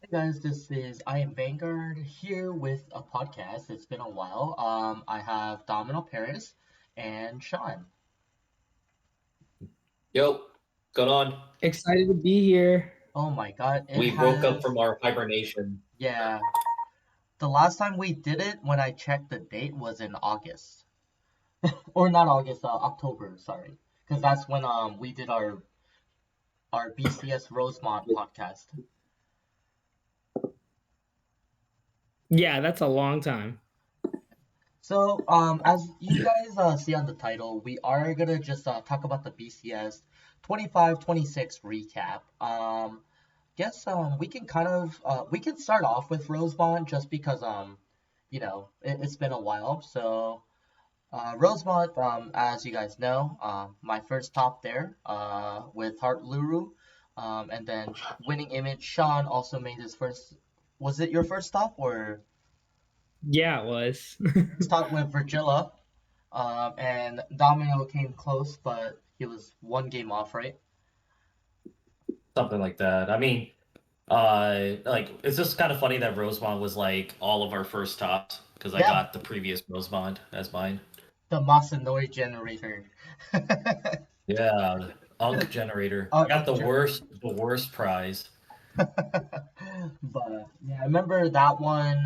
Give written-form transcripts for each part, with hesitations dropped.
Hey guys, this is Iamvanguard here with a podcast. It's been a while. I have Domino Paris and Sean. Yo, going on? Excited to be here. Oh my God, it We woke up has, from our hibernation. yeah. The last time we did it, when I checked the date, was in August, or not August, October. Sorry, because that's when we did our BCS Rosemont podcast. Yeah, that's a long time. So, as you guys see on the title, we are gonna just talk about the BCS 25-26 recap. Guess we can kind of we can start off with Rosemont just because it's been a while. So, Rosemont, as you guys know, my first top there with Heart Luru, and then winning image. Sean also made his first. Was it your first stop or Yeah, it was. stop with Virgilla? And Domino came close, but he was one game off, right? Something like that. It's just kind of funny that Rosemont was like all of our first tops because I Yeah, got the previous Rosemont as mine. the Masanori generator. Yeah, Unk generator. I got the worst prize. But yeah, I remember that one.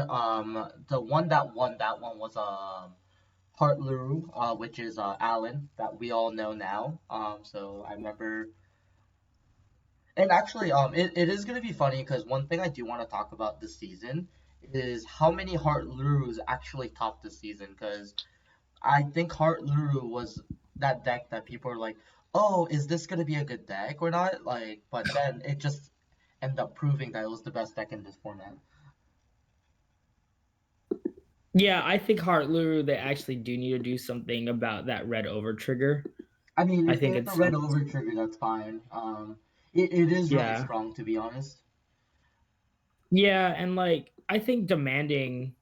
The one that won that one was Heart Luru, which is Alan that we all know now. So I remember, and actually, it is gonna be funny because one thing I do want to talk about this season is how many Heart Lurus actually topped this season. Because I think Heart Luru was that deck that people are like, oh, is this gonna be a good deck or not? Like, but then it just ended up proving that it was the best deck in this format. Yeah, I think Heart Luru, they actually do need to do something about that red over trigger. I mean, I if they think have the it's red over trigger, that's fine. It is really yeah. strong to be honest. Yeah, and like I think demanding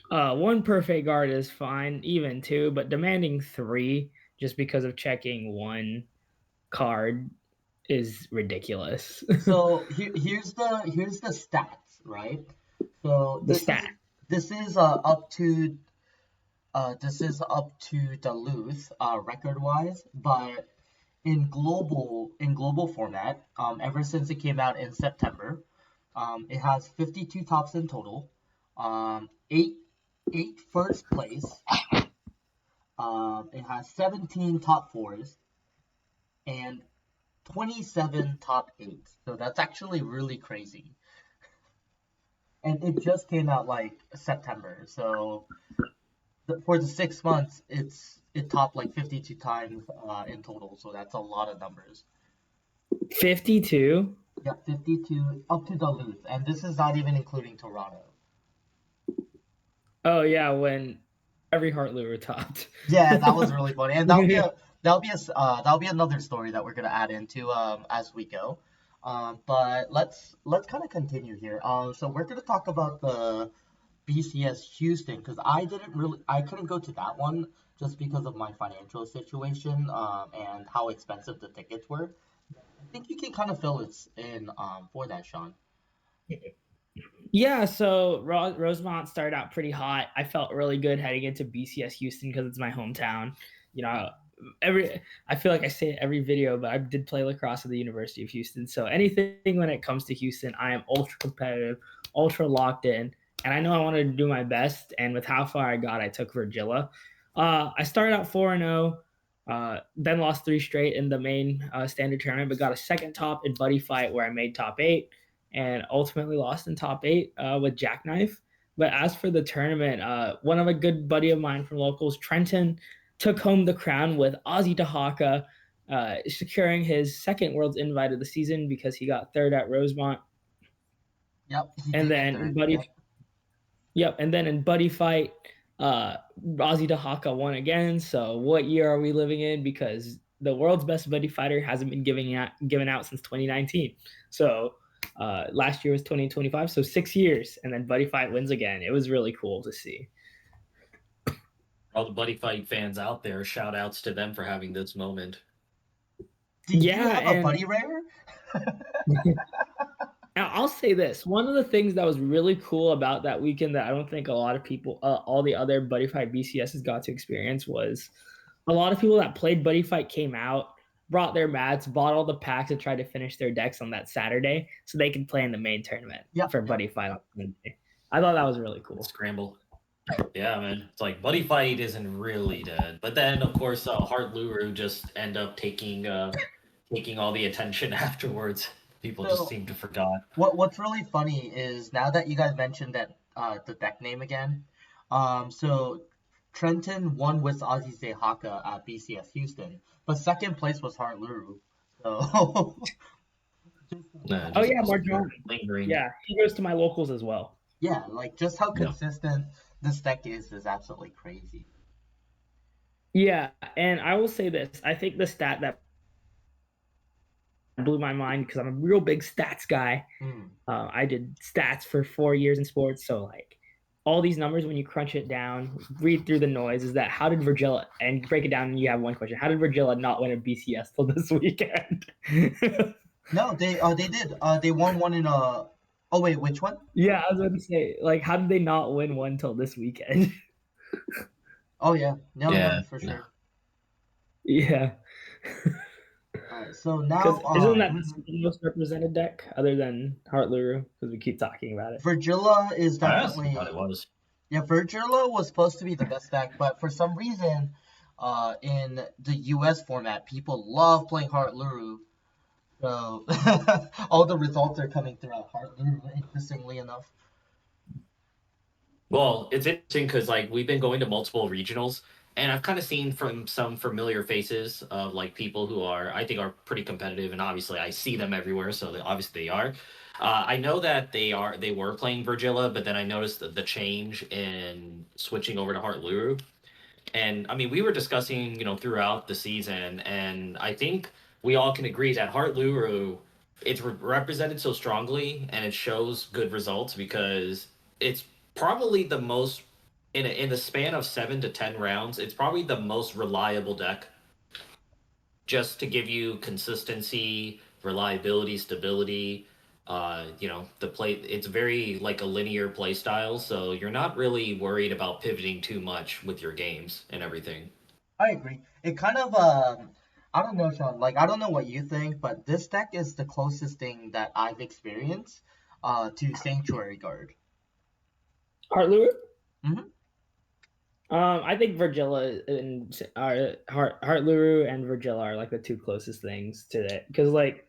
one perfect guard is fine, even two, but demanding three just because of checking one card is ridiculous. So here's the stats, right? So The stat. this is up to Duluth record wise, but in global format, ever since it came out in September, it has 52 tops in total, eight first place, it has 17 top fours, and 27 top eights. So that's actually really crazy. And it just came out like September. So for the 6 months, it topped like 52 times in total. So that's a lot of numbers. 52. Yeah, 52 up to Duluth, and this is not even including Toronto. Oh yeah, when every Heart Luru topped. Yeah, that was really funny, and that'll be another story that we're gonna add into as we go. But let's kind of continue here. So we're gonna talk about the BCS Houston because I couldn't go to that one just because of my financial situation and how expensive the tickets were. I think you can kind of fill it in for that, Sean. Yeah, so Rosemont started out pretty hot. I felt really good heading into BCS Houston because it's my hometown. You know, every I feel like I say it every video, but I did play lacrosse at the University of Houston. So anything when it comes to Houston, I am ultra competitive, ultra locked in, and I know I wanted to do my best. And with how far I got, I took Virgilla. I started out 4-0. Then lost three straight in the main standard tournament, but got a second top in Buddy Fight where I made top eight and ultimately lost in top eight with Jackknife. But as for the tournament, one of a good buddy of mine from locals, Trenton, took home the crown with Ozzy Dahaka, securing his second World's Invite of the season because he got third at Rosemont. Yep, he And did get then third. in Buddy, Yep. yep, and then in Buddy Fight, Ozzy Dahaka won again. So what year are we living in? Because the world's best buddy fighter hasn't been given out since 2019. So last year was 2025, so 6 years, and then Buddy Fight wins again. It was really cool to see. All the Buddy Fight fans out there, shout outs to them for having this moment. Did you Yeah, have a and buddy rare? I'll say this. One of the things that was really cool about that weekend that I don't think a lot of people, all the other Buddy Fight BCSs got to experience was a lot of people that played Buddy Fight came out, brought their mats, bought all the packs, and tried to finish their decks on that Saturday so they could play in the main tournament for Buddy Fight on Sunday. I thought that was really cool. Scramble. Yeah, man. It's like Buddy Fight isn't really dead, but then of course Heart Luru just end up taking all the attention afterwards. People just seem to forgot. What's really funny is now that you guys mentioned that the deck name again, so Trenton won with Azize Haka at BCS Houston, but second place was Heart Luru. So oh yeah, Marjon. Yeah, he goes to my locals as well. Yeah, like just how consistent this deck is absolutely crazy. Yeah, and I will say this. I think the stat that blew my mind because I'm a real big stats guy. I did stats for 4 years in sports, so like all these numbers, when you crunch it down, read through the noise, is that how did Virgilla, and break it down and you have one question, how did Virgilla not win a BCS till this weekend? No, they did. They won one in a... Oh, wait, which one? Yeah, I was going to say, like, how did they not win one till this weekend? Oh, yeah. No, for sure. Yeah. Alright, so now... isn't that the most represented deck, other than Heart Luru? Because we keep talking about it. Virgilla is definitely... I thought it was. Yeah, Virgilla was supposed to be the best deck, but for some reason, in the US format, people love playing Heart Luru. So all the results are coming through Heart Luru, interestingly enough. Well, it's interesting because like we've been going to multiple regionals, and I've kind of seen from some familiar faces of like people who I think are pretty competitive, and obviously I see them everywhere, so obviously they are. I know that they were playing Virgilla, but then I noticed the change in switching over to Heart Luru. And I mean, we were discussing, throughout the season, and I think we all can agree that Heart Luru, it's represented so strongly, and it shows good results because it's probably the most in the span of 7 to 10 rounds. It's probably the most reliable deck, just to give you consistency, reliability, stability. The play, it's very like a linear play style, so you're not really worried about pivoting too much with your games and everything. I agree. It kind of I don't know, Sean, like I don't know what you think, but this deck is the closest thing that I've experienced to Sanctuary Guard. Heart Luru? Mm-hmm. I think Virgilla and Heart Luru and Virgilla are like the two closest things to it, because like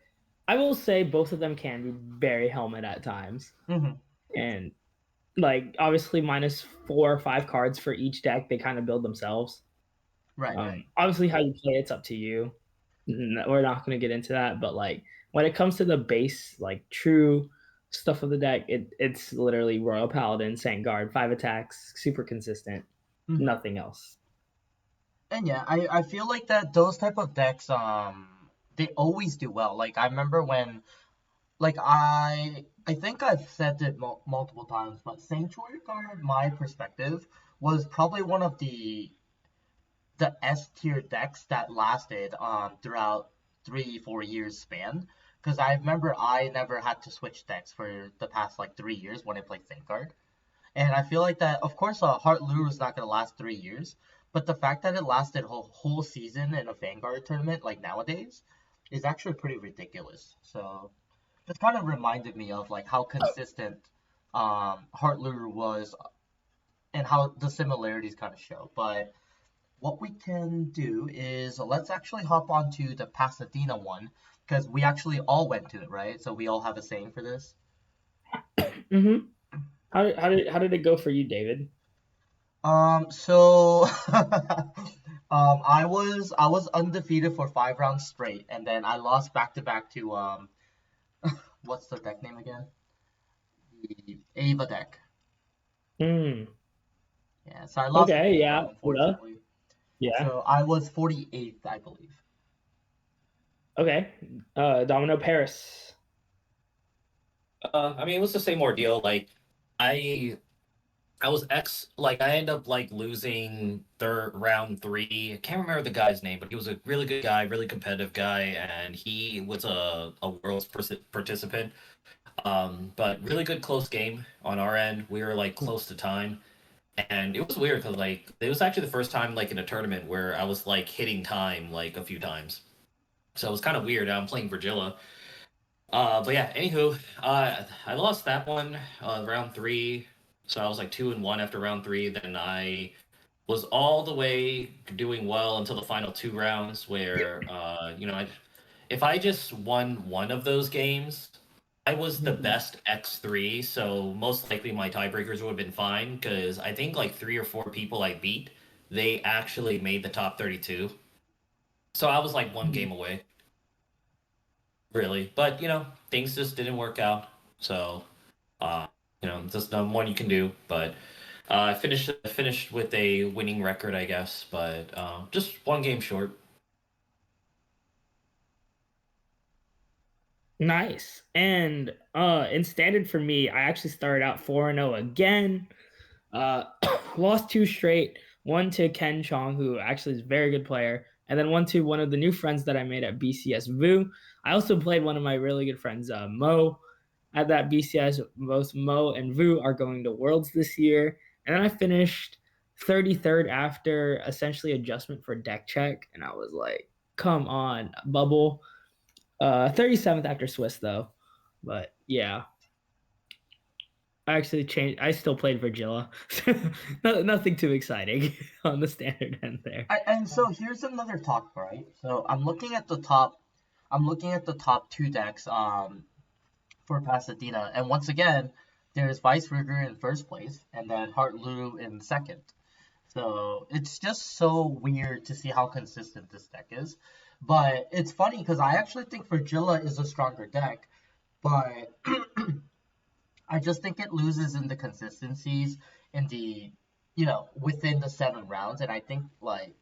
I will say both of them can be very helmet at times. Mm-hmm. And like obviously minus 4 or 5 cards for each deck, they kind of build themselves. Right. Obviously how you play it's up to you. We're not going to get into that, but like when it comes to the base, like true stuff of the deck, it's literally Royal Paladin, Vanguard, 5 attacks, super consistent. Mm-hmm. Nothing else. And yeah, I feel like that those type of decks they always do well. Like I remember when, like I think I've said it multiple times, but Sanctuary Guard, my perspective, was probably one of the S tier decks that lasted throughout 3-4 years span. Because I remember I never had to switch decks for the past like 3 years when I played Vanguard. And I feel like that, of course, Heart Luru is not going to last 3 years, but the fact that it lasted a whole season in a Vanguard tournament like nowadays is actually pretty ridiculous. So it kind of reminded me of like how consistent Heart Luru was and how the similarities kind of show. But what we can do is let's actually hop onto the Pasadena one, because we actually all went to it, right? So we all have a saying for this. Mm-hmm. How did it go for you, David? So I was undefeated for 5 rounds straight, and then I lost back to back to what's the deck name again? The Ava deck. Yeah, so I lost. Okay, yeah. Unfortunately. Yeah. So I was 48th, I believe. Okay. Domino Paris. I mean, it was the same ordeal. Like, I was I ended up like losing round 3. I can't remember the guy's name, but he was a really good guy, really competitive guy, and he was a Worlds participant. But really good close game on our end. We were like close to time. And it was weird because like it was actually the first time like in a tournament where I was like hitting time like a few times. So it was kind of weird. I'm playing Virgilla. But yeah, anywho, I lost that one round three. So I was like 2-1 after round three. Then I was all the way doing well until the final two rounds where if I just won one of those games, I was the best X3, so most likely my tiebreakers would have been fine because I think like 3 or 4 people I beat, they actually made the top 32. So I was like one game away, really. But things just didn't work out. So just one you can do. But I finished with a winning record, I guess, but just one game short. Nice. And in standard for me, I actually started out 4-0 again. Lost 2 straight. One to Ken Chong, who actually is a very good player, and then one to one of the new friends that I made at BCS, Vu. I also played one of my really good friends, Mo, at that BCS. Both Mo and Vu are going to Worlds this year. And then I finished 33rd after essentially adjustment for deck check, and I was like, come on, bubble. 37th after Swiss though, but yeah, I actually changed. I still played Virgilla. Nothing too exciting on the standard end there. And so here's another talk, right? So I'm looking at the top. I'm looking at the top 2 decks for Pasadena, and once again, there's Vice Rigger in first place, and then Heart Lulu in second. So it's just so weird to see how consistent this deck is. But it's funny because I actually think Virgilla is a stronger deck, but I just think it loses in the consistencies in the within the 7 rounds, and I think like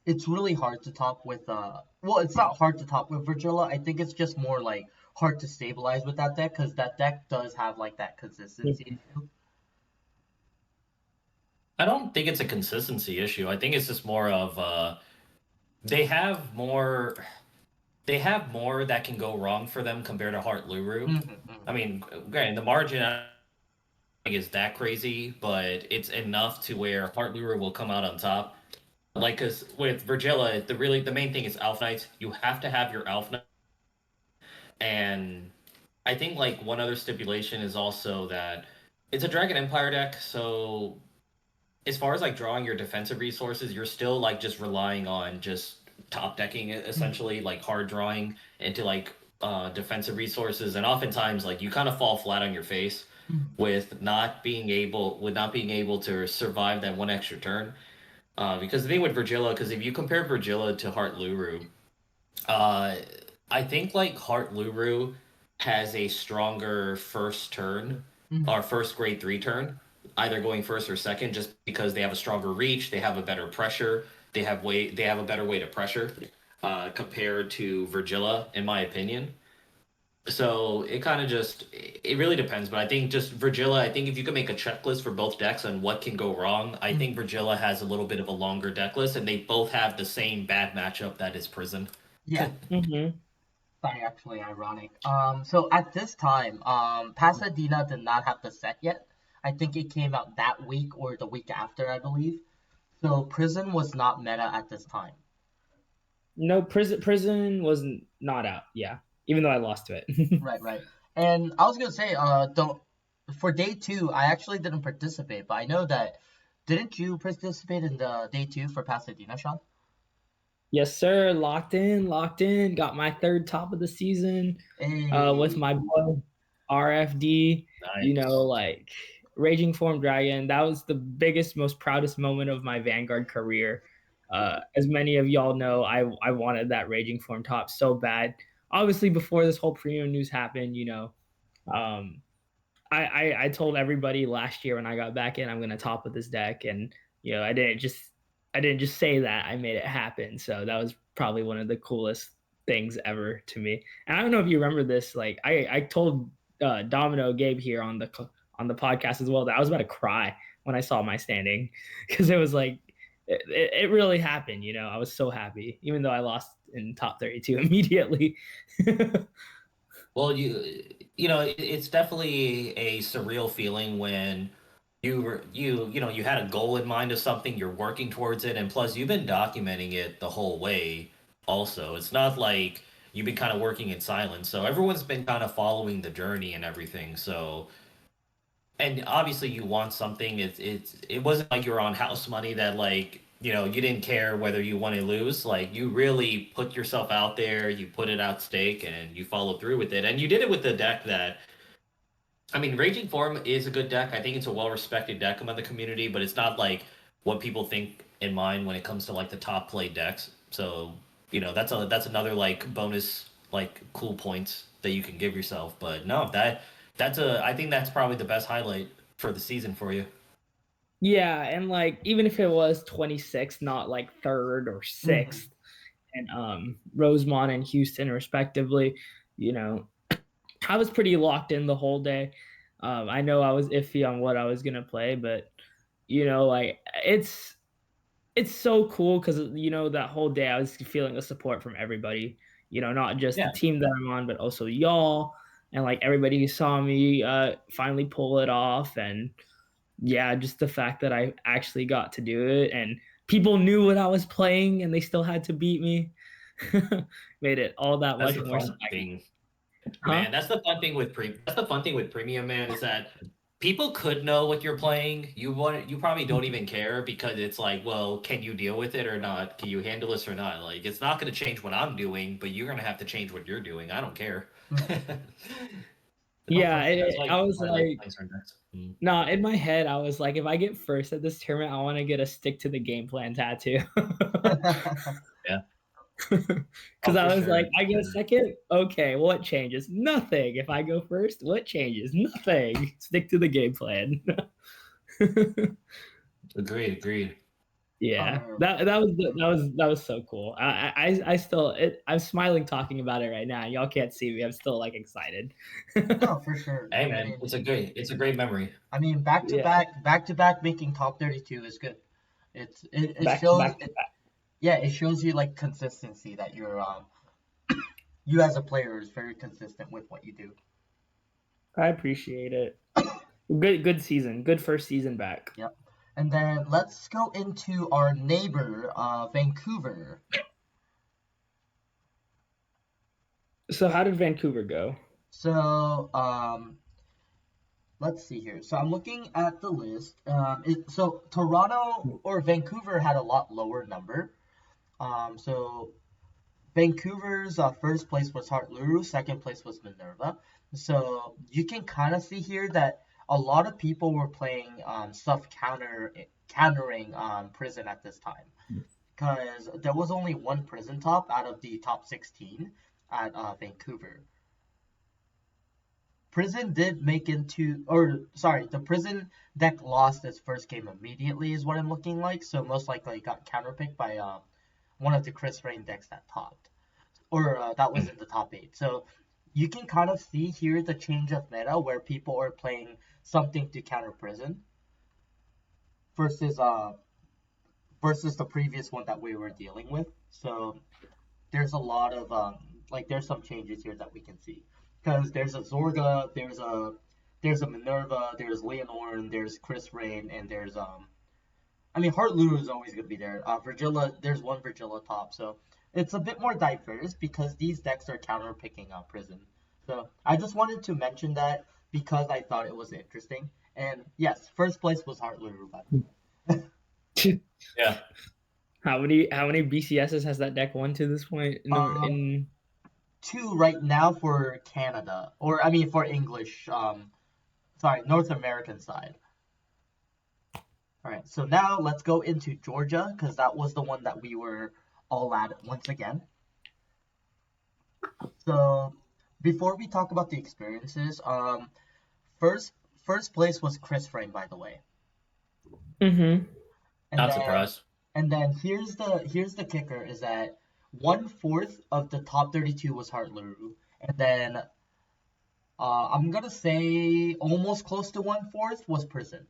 it's really hard to top with well, it's not hard to top with Virgilla. I think it's just more like hard to stabilize with that deck because that deck does have like that consistency issue. I don't think it's a consistency issue. I think it's just more of they have more that can go wrong for them compared to Heart Luru. I mean, granted, the margin I think is that crazy, but it's enough to where Heart Luru will come out on top. Like, cause with Virgilla, the main thing is Alpha Knights. You have to have your Alpha Knight, and I think like one other stipulation is also that it's a Dragon Empire deck, so as far as like drawing your defensive resources, you're still like just relying on just top decking essentially, like hard drawing into like defensive resources, and oftentimes like you kind of fall flat on your face with not being able to survive that one extra turn. Because the thing with Virgilla, because if you compare Virgilla to Heart Luru, I think like Heart Luru has a stronger first turn or first grade 3 turn, either going first or second, just because they have a stronger reach, they have a better pressure, they have a better way to pressure compared to Virgilla, in my opinion. So it kind of it really depends, but I think just Virgilla. I think if you could make a checklist for both decks on what can go wrong, I think Virgilla has a little bit of a longer deck list, and they both have the same bad matchup that is Prison. Yeah. That's actually ironic. So at this time, Pasadena did not have the set yet. I think it came out that week or the week after, I believe. So Prison was not meta at this time. No, Prison was not out. Yeah, even though I lost to it. Right. And I was gonna say, don't for day 2, I actually didn't participate, but I know that didn't you participate in the day 2 for Pasadena, Sean? Yes, sir. Locked in. Got my 3rd top of the season with my boy RFD. Nice. Like Raging Form Dragon. That was the biggest, most proudest moment of my Vanguard career. As many of y'all know, I wanted that Raging Form top so bad. Obviously, before this whole premium news happened, I told everybody last year when I got back in, I'm gonna top with this deck, and I didn't just say that. I made it happen. So that was probably one of the coolest things ever to me. And I don't know if you remember this. Like I told Domino Gabe here on the podcast as well that I was about to cry when I saw my standing because it was like it really happened. I was so happy, even though I lost in top 32 immediately. Well, it's definitely a surreal feeling when you had a goal in mind of something, you're working towards it, and plus you've been documenting it the whole way. Also, it's not like you've been kind of working in silence, so everyone's been kind of following the journey and everything. So, and obviously you want something. It wasn't like you were on house money that like you didn't care whether you won or lose. Like you really put yourself out there, you put it at stake, and you followed through with it. And you did it with the deck that I mean, Raging Form is a good deck. I think it's a well-respected deck among the community, but it's not like what people think in mind when it comes to like the top played decks. So, that's another like bonus like cool points that you can give yourself. But no, I think that's probably the best highlight for the season for you. Yeah, and like even if it was 26th, not like third or 6th, and Rosemont and Houston respectively, you know, I was pretty locked in the whole day. I know I was iffy on what I was gonna play, but like it's so cool because that whole day I was feeling the support from everybody. Not just the Yeah, team that I'm on, but also y'all and like everybody who saw me finally pull it off, and yeah, just the fact that I actually got to do it and people knew what I was playing and they still had to beat me made it all that that's much the more fun swaggy. thing. Huh? Man, that's the fun thing with premium, man, is that people could know what you're playing. You probably don't even care because it's like, well, can you deal with it or not? Can you handle this or not? Like it's not going to change what I'm doing, but you're going to have to change what you're doing. I don't care. No, Yeah, for sure. That's I was why I like like, playing certain decks. Mm. nah, in my head, I was like, if I get first at this tournament, I want to get a stick to the game plan tattoo. Yeah. Because Oh, for I was like, sure. I get second? Okay, what changes? Nothing. If I go first, what changes? Nothing. Stick to the game plan. Agreed. Yeah, Um, that was so cool. I still I'm smiling talking about it right now. Y'all can't see me. I'm still like excited. no, for sure. Hey, I man, mean, it's a great memory. Yeah, back to back making top 32 is good. It back to shows back to it, back. yeah, it shows you like consistency that you as a player is very consistent with what you do. I appreciate it. Good season. Good first season back. Yep. And then let's go into our neighbor, Vancouver. So how did Vancouver go? So, let's see here. So I'm looking at the list. So Toronto or Vancouver had a lot lower number. So Vancouver's first place was Hartluru, second place was Minerva. So you can kind of see here that a lot of people were playing stuff countering Prison at this time, because there was only one Prison top out of the top 16 at Vancouver. Prison did make into, or sorry, the Prison deck lost its first game immediately, is what I'm looking like. So most likely it got counterpicked by one of the Chris Rain decks that topped, or that was in the top 8. So you can kind of see here the change of meta where people are playing something to counter Prison versus versus the previous one that we were dealing with. So there's a lot of like there's some changes here that we can see, because there's a Zorga, there's a Minerva, there's Leonore, there's Chris Rain, and there's I mean Heart Lulu is always gonna be there. Virgilla, there's one Virgilla top, so it's a bit more diverse because these decks are counter picking on Prison. So I just wanted to mention that because I thought it was interesting. And yes, first place was Heart Lulu, by the way. Yeah. How many BCSs has that deck won to this point um, in 2 right now for Canada, or I mean for English, sorry, North American side. All right, so now let's go into Georgia because that was the one that we were all at once again. So before we talk about the experiences, first first place was Chris Frame, by the way, Mm-hmm. and Not then surprised. here's the kicker is that 1/4 of the top 32 was Hartluru, and then I'm gonna say almost close to 1/4 was Prison.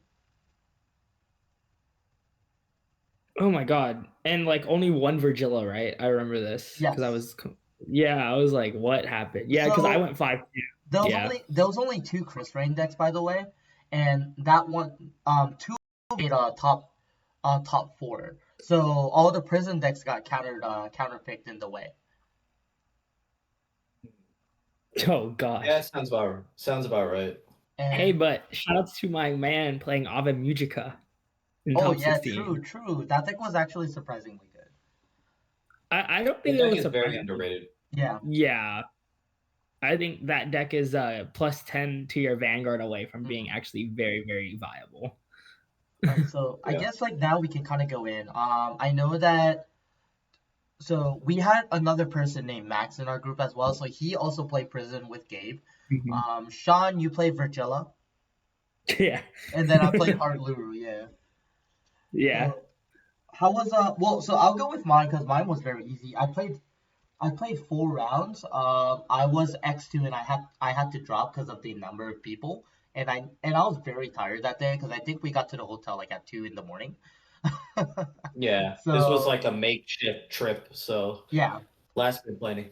Oh my god. And like only one Virgilla, right? I remember this because I Yes. was Yeah, I was like, what happened? Yeah, because I So went 5-2. there was Yeah. only two Chris Rain decks, by the way, and that one two made a top four. So all the prison decks got counterpicked in the way. Oh Yeah, gosh. sounds about right. Hey, And but shout outs to my man playing Ava in oh top yeah, 16. true. That deck was actually surprisingly good. I don't The think it deck was is very surprising. underrated. Yeah. Yeah. I think that deck is plus 10 to your Vanguard away from being Mhm. actually very, very viable. All right, so I Yeah. guess like now we can kind of go in. I know that so we had another person named Max in our group as well. So he also played prison with Gabe. Mhm. Sean, you played Virgilla, Yeah. and then I played Hard Luru. Yeah. Yeah. So how was well? So I'll go with mine because mine was very easy. I played 4 rounds. I was X2 and I had to drop because of the number of people, and I was very tired that day because I think we got to the hotel like at 2 in the morning. Yeah. This was So like a makeshift trip, so yeah, last minute planning.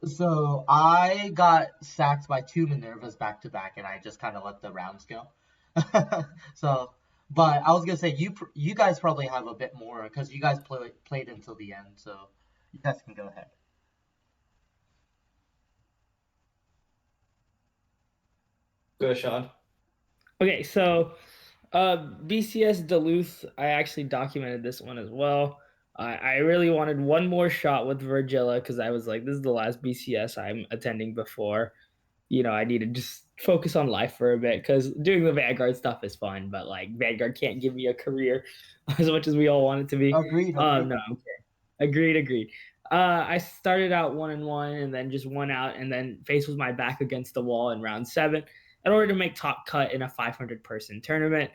so I got sacked by 2 Minervas back to back, and I just kind of let the rounds go. So, but I was gonna say you guys probably have a bit more because you guys played until the end, so you guys can go ahead. Go, Sean. Okay, so BCS Duluth, I actually documented this one as well. I really wanted one more shot with Virgilla because I was like, this is the last BCS I'm attending before. I need to just focus on life for a bit because doing the Vanguard stuff is fun, but like Vanguard can't give me a career as much as we all want it to be. Agreed. No, agreed. I started out 1-1 and then just won out, and then face was my back against the wall in round 7. In order to make top cut in a 500-person tournament,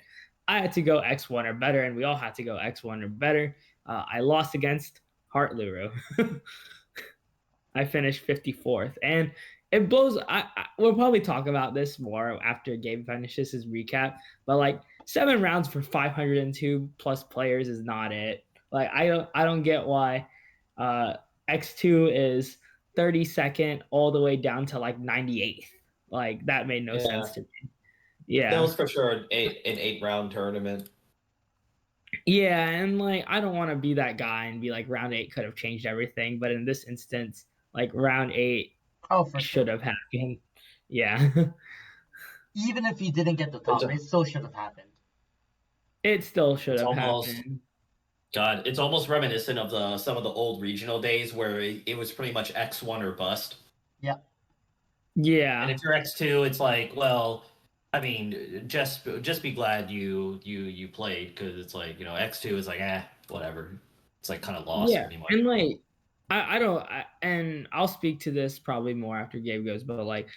I had to go X1 or better, and we all had to go X1 or better. I lost against Heart Luru. I finished 54th, and it blows. We'll probably talk about this more after Gabe finishes his recap. But like 7 rounds for 502 plus players is not it. Like I don't get why X2 is 32nd all the way down to like 98th. Like that made no sense Yeah. to me. That Yeah. was for sure an 8 round tournament. Yeah, and like I don't want to be that guy and be like round 8 could have changed everything, but in this instance, like round 8 Oh, for should sure. have happened. Yeah. Even if you didn't get the It's top, it still should have happened. It still should it's have almost happened. God, it's almost reminiscent of the some of the old regional days where it was pretty much X1 or bust. Yeah. And Yeah. if you're X2, it's like, well, I mean, just be glad you played because it's like X2 is like whatever. It's like kind of lost Yeah. pretty much. And like I don't and I'll speak to this probably more after Gabe goes, but like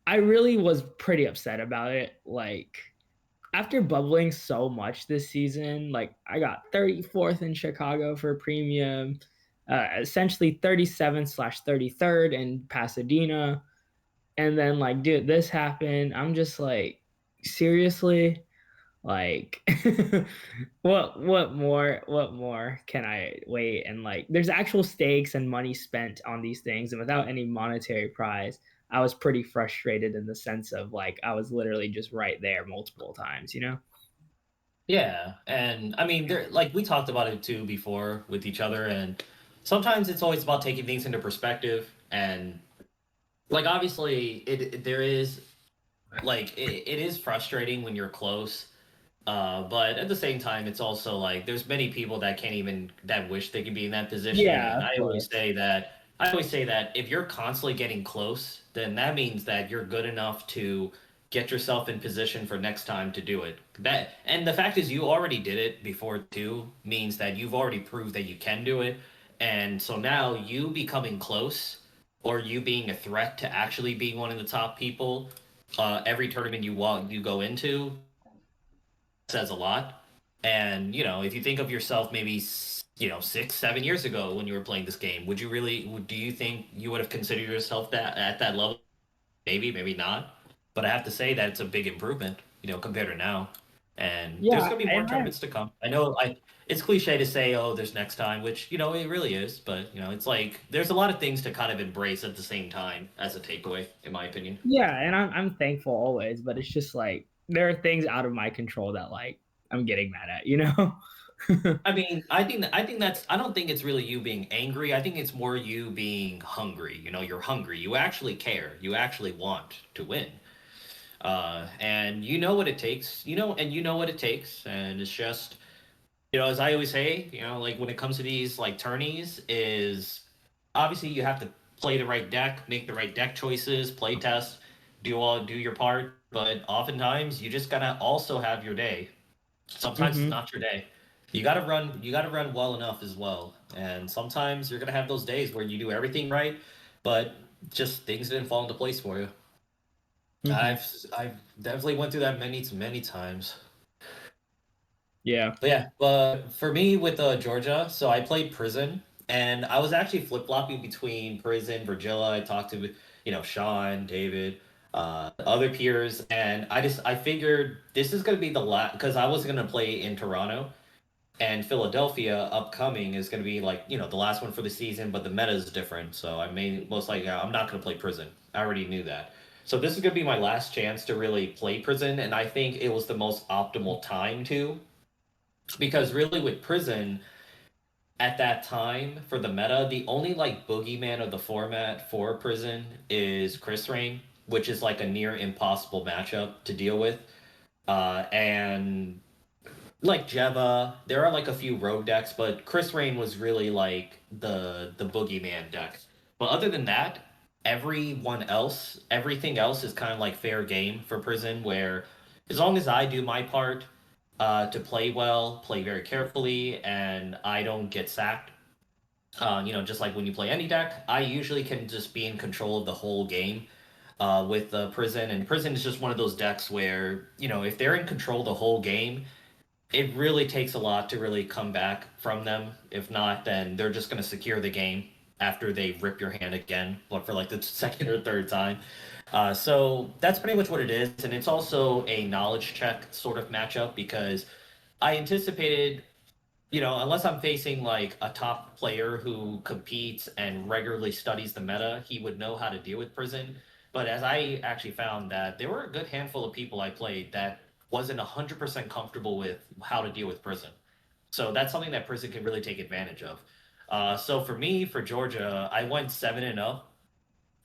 I really was pretty upset about it. Like after bubbling so much this season, like I got 34th in Chicago for premium, essentially 37/33rd in Pasadena. And then like, dude, this happened. I'm just like, seriously? Like what more can I wait? And like there's actual stakes and money spent on these things, and without any monetary prize, I was pretty frustrated in the sense of like I was literally just right there multiple times. Yeah, and I mean, there like we talked about it too before with each other, and sometimes it's always about taking things into perspective. And like obviously, there is like it is frustrating when you're close. But at the same time, it's also like there's many people that can't even that wish they could be in that position. Yeah, And of course. I always say that if you're constantly getting close, then that means that you're good enough to get yourself in position for next time to do it. That and the fact is you already did it before too means that you've already proved that you can do it. And so now you becoming close or you being a threat to actually being one of the top people every tournament you go into says a lot. And if you think of yourself maybe 6, 7 years ago when you were playing this game, do you think you would have considered yourself that at that level? Maybe, maybe not. But I have to say that it's a big improvement, compared to now. And there's Yeah, gonna be more tournaments to come. I know it's cliche to say, oh, there's next time, which it really is, but it's like there's a lot of things to kind of embrace at the same time as a takeaway, in my opinion. yeah, and I'm thankful always, but it's just like there are things out of my control that like I'm getting mad at, you know? I mean, I think that's I don't think it's really you being angry. I think it's more you being hungry. You're hungry. You actually care. You actually want to win. And you know what it takes. And you know what it takes. And it's just as I always say, like when it comes to these like tourneys, is obviously you have to play the right deck, make the right deck choices, play test, do your part. But oftentimes you just gotta also have your day. Sometimes it's Hmm. not your day. You gotta run well enough as well. And sometimes you're gonna have those days where you do everything right, but just things didn't fall into place for you. Hmm. I've definitely went through that many times. Yeah. But yeah, but for me with Georgia, so I played Prison, and I was actually flip flopping between Prison, Virgilla. I talked to Sean, David, other peers, and I figured this is gonna be the last because I was gonna play in Toronto, and Philadelphia upcoming is gonna be like the last one for the season, but the meta is different, so I may most likely I'm not gonna play Prison. I already knew that. So this is gonna be my last chance to really play Prison, and I think it was the most optimal time to because really with Prison at that time for the meta, the only like boogeyman of the format for Prison is Chris Rain, which is like a near impossible matchup to deal with. And like Jeva, there are like a few rogue decks, but Chris Rain was really like the boogeyman deck. But other than that, everything else is kind of like fair game for Prison, where as long as I do my part to play well, play very carefully, and I don't get sacked, just like when you play any deck, I usually can just be in control of the whole game with Prison. And Prison is just one of those decks where, if they're in control the whole game, it really takes a lot to really come back from them. If not, then they're just going to secure the game after they rip your hand again, but for like the second or third time. So that's pretty much what it is. And it's also a knowledge check sort of matchup because I anticipated unless I'm facing like a top player who competes and regularly studies the meta, he would know how to deal with Prison. But as I actually found that there were a good handful of people I played that wasn't 100% comfortable with how to deal with Prison. So that's something that Prison can really take advantage of. So for me, for Georgia, I went 7-0,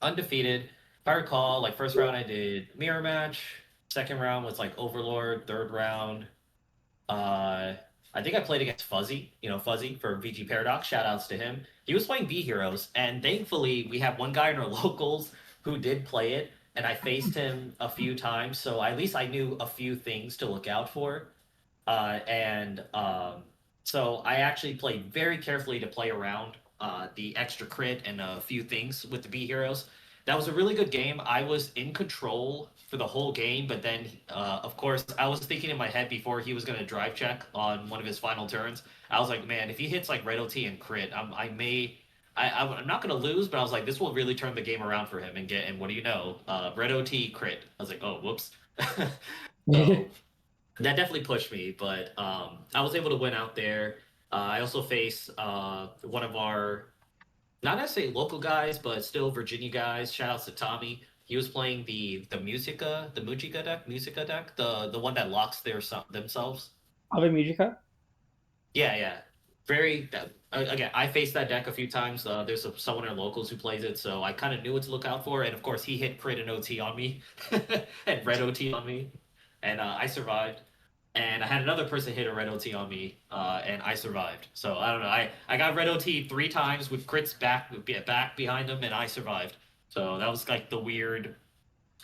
undefeated. If I recall, like first round I did mirror match, second round was like Overlord, third round uh, I think I played against Fuzzy, Fuzzy for VG Paradox. Shout outs to him. He was playing B Heroes, and thankfully we have one guy in our locals who did play it, and I faced him a few times, so at least I knew a few things to look out for. And so I actually played very carefully to play around the extra crit and a few things with the B heroes. That was a really good game. I was in control for the whole game, but then, of course, I was thinking in my head before he was going to drive check on one of his final turns. I was like, man, if he hits like red OT and crit, I'm not going to lose, but I was like, this will really turn the game around for him and what do you know? Red OT crit. I was like, oh, whoops. So that definitely pushed me, but I was able to win out there. I also faced one of our not necessarily local guys, but still Virginia guys. Shout outs to Tommy. He was playing the Musica deck, the one that locks themselves. Ave Musica. Yeah, yeah. Very again. I faced that deck a few times. Someone in our locals who plays it, so I kind of knew what to look out for. And of course, he hit crit and OT on me, and red OT on me, and I survived. And I had another person hit a red OT on me, and I survived. So I don't know. I got red OT three times with crits back behind them, and I survived. So that was like the weird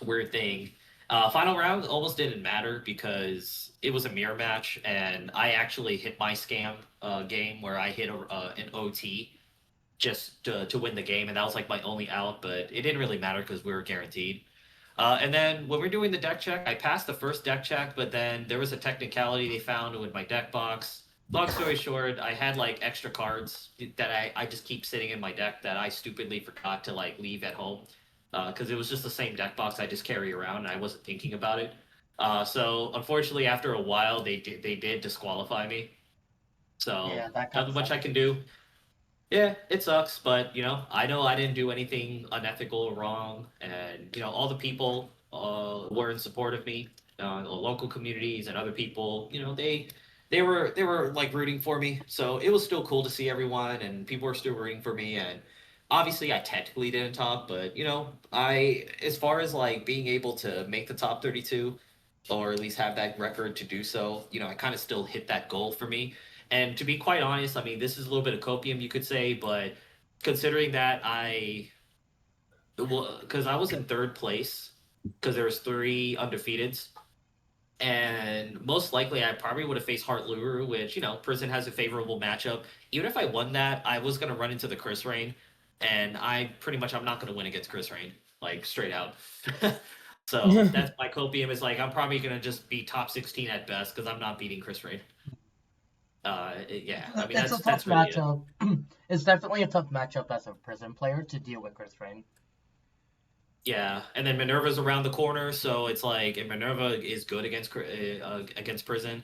thing. Final round almost didn't matter because it was a mirror match, and I actually hit my scam game where I hit an OT just to win the game, and that was like my only out. But it didn't really matter because we were guaranteed. And then when we're doing the deck check, I passed the first deck check, but then there was a technicality they found with my deck box. Long story short, I had like extra cards that I just keep sitting in my deck that I stupidly forgot to like leave at home because it was just the same deck box I just carry around and I wasn't thinking about it. So unfortunately, after a while, they did disqualify me. So Yeah, that kind of nothing much I sucks. can do. Yeah, it sucks, but I know I didn't do anything unethical or wrong, and all the people were in support of me, the local communities and other people. They were like rooting for me, so it was still cool to see everyone, and people were still rooting for me. And obviously, I technically didn't top, but I as far as like being able to make the top 32, or at least have that record to do so, I kind of still hit that goal for me. And to be quite honest, I mean, this is a little bit of copium, you could say, but considering that well, because I was in third place, because there was three undefeateds, and most likely I probably would have faced Heart Luru, which Prison has a favorable matchup. Even if I won that, I was gonna run into the Chris Rain, and I'm not gonna win against Chris Rain, like straight out. So that's my copium is like I'm probably gonna just be top 16 at best because I'm not beating Chris Rain. Yeah, I mean It's a tough that's really it. matchup. It's definitely a tough matchup as a Prison player to deal with Chris Rain. Yeah, and then Minerva's around the corner, so it's like, and Minerva is good against Prison,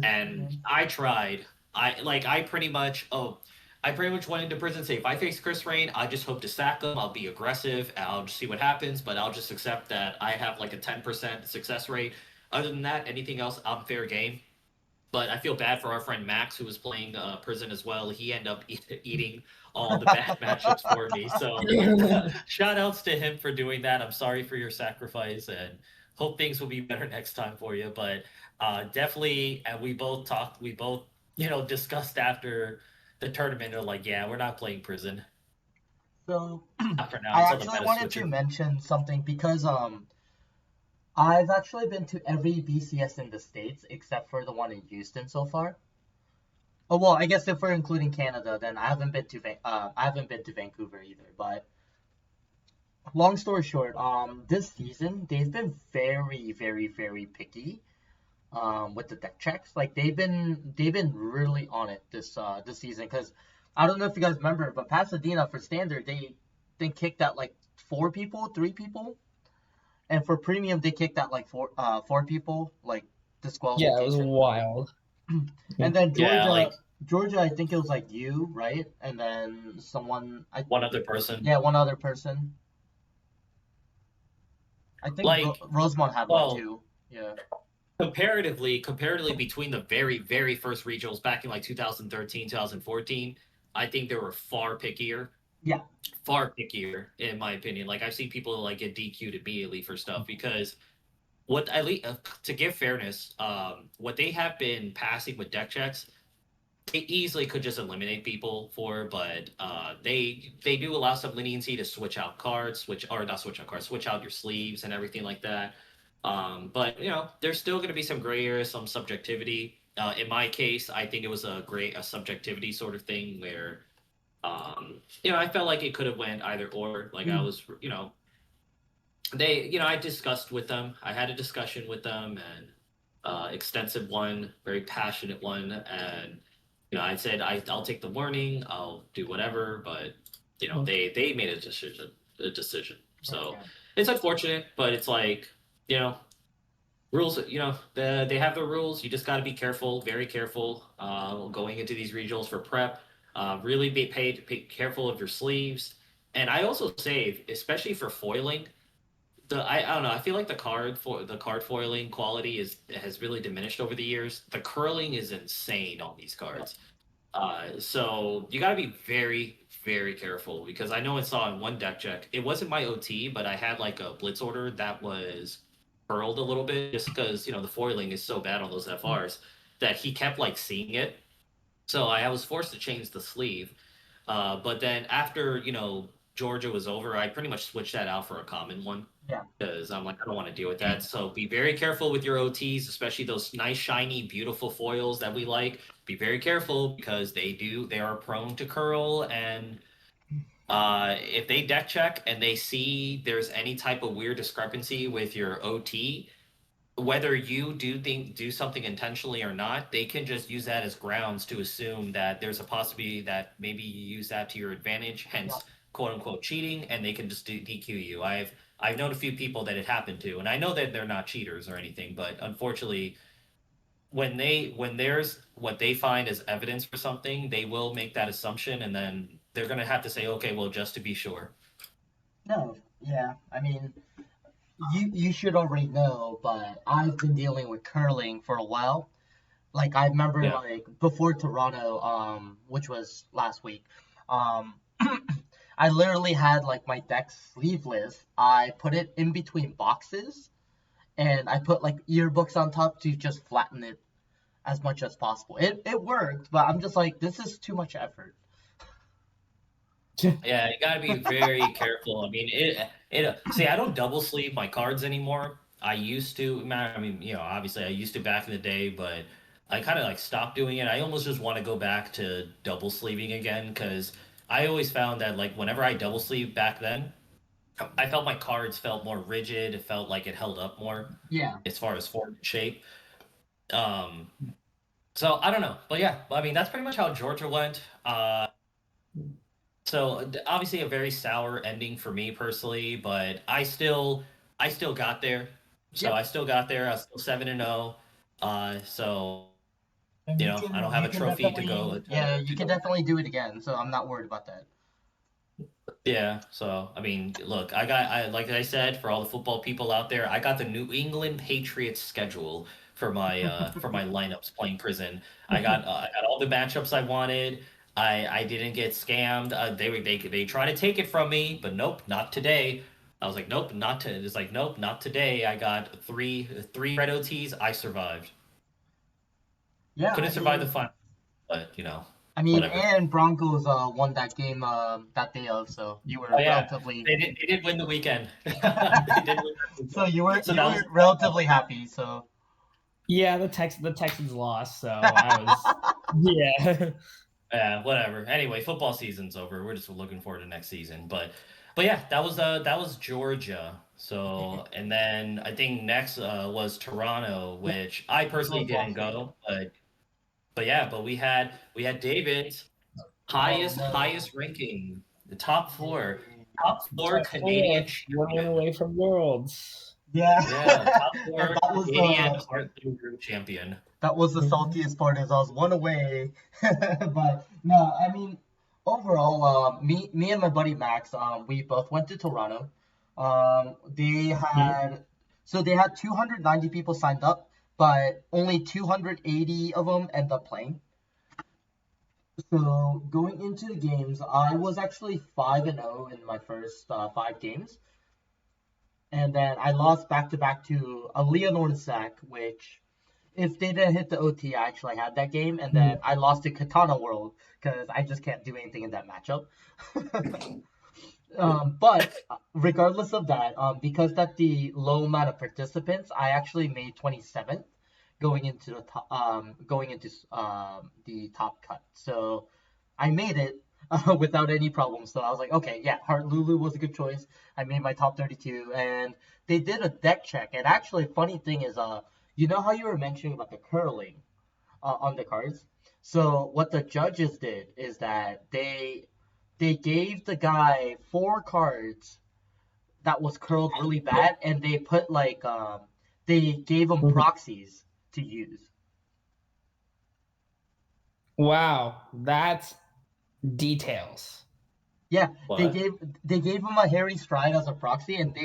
and Mhm. I tried. I pretty much went into Prison. Say if I face Chris Rain, I just hope to sack him. I'll be aggressive. I'll just see what happens, but I'll just accept that I have like a 10% success rate. Other than that, anything else, I'm fair game. But I feel bad for our friend Max, who was playing Prison as well. He ended up eating all the bad matchups for me. So shout outs to him for doing that. I'm sorry for your sacrifice and hope things will be better next time for you. But definitely, and we both, discussed after the tournament. Are like, yeah, we're not playing Prison. So Not for now I until the actually meta wanted to switches. mention something because I've actually been to every BCS in the States except for the one in Houston so far. Oh well, I guess if we're including Canada, then I haven't been to Vancouver either. But long story short, this season they've been very, very, very picky. With the deck checks, like they've been really on it this season. Because I don't know if you guys remember, but Pasadena for standard they kicked out like 4 people, 3 people, and for premium they kicked out like 4 people, like Yeah, it was disqualification. wild. And then Yeah, like Georgia, I think it was like you, right? And then someone, one other person. yeah, one other person. I think Like, Rosemont had one well, too. Yeah, comparatively between the very, very first regionals back in like 2013, 2014, I think they were yeah, far pickier in my opinion. Like I've seen people like get DQ'd immediately for stuff because what at least to give fairness, what they have been passing with deck checks, they easily could just eliminate people for, but they do allow some leniency to switch out cards, switch out your sleeves and everything like that. But there's still going to be some gray area, some subjectivity. In my case, I think it was a subjectivity sort of thing where I felt like it could have went either or. Like I mm, was, I discussed with them. I had a discussion with them and extensive one, very passionate one, and I said I'll take the warning, I'll do whatever, but they made a decision. So okay. it's unfortunate, but it's like you know rules. They have the rules. You just got to be careful, very careful, going into these regionals for prep. Really be careful of your sleeves. And I also say, especially for foiling, I don't know. I feel like the card foiling quality has really diminished over the years. The curling is insane on these Yeah, cards. So you got to be very, very careful because I know I saw in one deck check. It wasn't my OT, but I had like a blitz order that was curled a little bit just because the foiling is so bad on those mm, FRs that he kept like seeing it. So I was forced to change the sleeve. But then after Georgia was over, I pretty much switched that out for a common one yeah. because I'm like, I don't want to deal with that. So be very careful with your OTs, especially those nice, shiny, beautiful foils that we like. Be very careful because they are prone to curl. And if they deck check and they see there's any type of weird discrepancy with your OT, whether you do something intentionally or not, they can just use that as grounds to assume that there's a possibility that maybe you use that to your advantage, Yeah. hence quote unquote cheating, and they can just DQ you. I've known a few people that it happened to, and I know that they're not cheaters or anything, but unfortunately, when there's what they find as evidence for something, they will make that assumption, and then they're gonna have to say, okay, well, just to be sure. No, yeah. I mean, you should already know, but I've been dealing with curling for a while. Like I remember Yeah. like before Toronto, which was last week, um, I literally had like my deck sleeveless. I put it in between boxes, and I put like yearbooks on top to just flatten it as much as possible. It worked, but I'm just like, this is too much effort. Yeah, you gotta be very careful. I mean, it. See, I don't double sleeve my cards anymore. I used to, man. I mean, obviously, I used to back in the day, but I kind of like stopped doing it. I almost just want to go back to double sleeving again because I always found that like whenever I double sleeve back then, I felt my cards felt more rigid. It felt like it held up more Yeah. as far as form and shape. Um, so I don't know, but yeah, I mean that's pretty much how Georgia went. So obviously a very sour ending for me personally, but I still got there. So Yep. I still got there. I was still 7-0. So And I don't have you a can trophy to definitely go yeah, you to can go. definitely do it again. So I'm not worried about that. Yeah. So I mean, look, I like I said for all the football people out there, I got the New England Patriots schedule for my lineups playing prison. I got all the matchups I wanted. I didn't get scammed. They try to take it from me, but nope, not today. I was like, nope, not to. It's like, nope, not today. I got three red OTs. I survived. Yeah, Couldn't survive the final, but whatever. and Broncos won that game that day of, so you Oh were yeah, relatively they did win the weekend. They did win the so weekend. So you that were was relatively happy. So Yeah, the Texans lost, so I was yeah. yeah, whatever. Anyway, football season's over. We're just looking forward to next season. But yeah, that was Georgia. So and then I think next was Toronto, yep, which I which personally was didn't last week. go, but yeah, but we had David's Oh highest no. highest ranking, the top four, Yay. top four Top four, Canadian one champion. away from worlds. Yeah. Yeah, top And four Canadian Heartland Group champion. that was the saltiest part is I was one away. But no, I mean overall, me and my buddy Max, we both went to Toronto. They Mhm. had they had 290 people signed up, but only 280 of them end up playing. So going into the games, I was actually 5-0 in my first 5 games, and then I lost back to back to a Leonard sack, which if they didn't hit the OT, I actually had that game, and then I lost to Katana World because I just can't do anything in that matchup. But regardless of that, because that the low amount of participants, I actually made 27th going into the top, the top cut. So I made it without any problems. So I was like, okay, yeah, Heart Lulu was a good choice. I made my top 32, and they did a deck check. And actually, funny thing is, you know how you were mentioning about the curling on the cards? So what the judges did is that they gave the guy 4 cards that was curled really bad, and they put like they gave him proxies to use. Wow, that's details. Yeah, they What? gave they gave him a Harry Stride as a proxy, and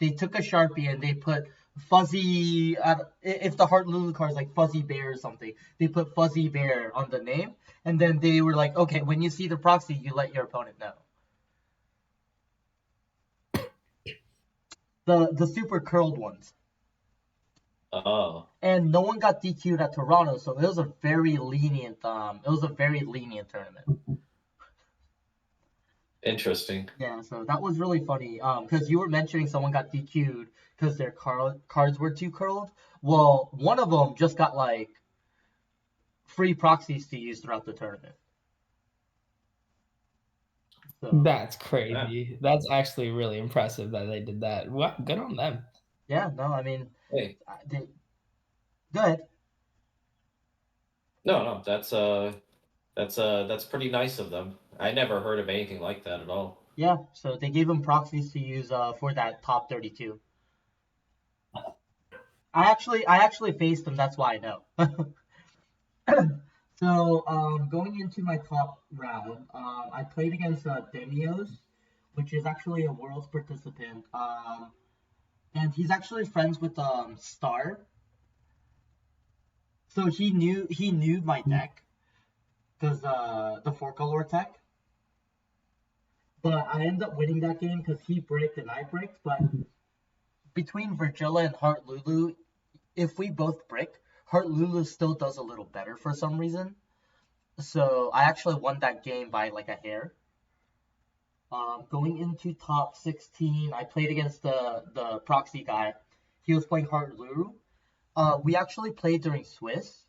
they took a Sharpie and they put fuzzy. If the Heart Lulu card is like Fuzzy Bear or something, they put Fuzzy Bear on the name, and then they were like, okay, when you see the proxy, you let your opponent know. The super curled ones. Oh, And no one got DQ'd at Toronto, so it was a very lenient tournament. interesting. Yeah, so that was really funny. Because you were mentioning someone got DQ'd because their cards were too curled. Well, one of them just got like free proxies to use throughout the tournament. So That's Yeah. crazy. That's actually really impressive that they did that. Well, good on them. yeah, no, I mean, Hey, they good. no, no, that's pretty nice of them. I never heard of anything like that at all. Yeah, so they gave him proxies to use for that top 32. I actually faced him. That's why I know. So going into my top round, I played against Demios, which is actually a world's participant. And he's actually friends with Star. So he knew my deck because the four color tech. But I ended up winning that game because he bricked and I bricked. But between Virgilla and Heart Lulu, if we both brick, Heart Lulu still does a little better for some reason. So I actually won that game by like a hair. Going into top 16, I played against the proxy guy. He was playing Heart Lulu. We actually played during Swiss,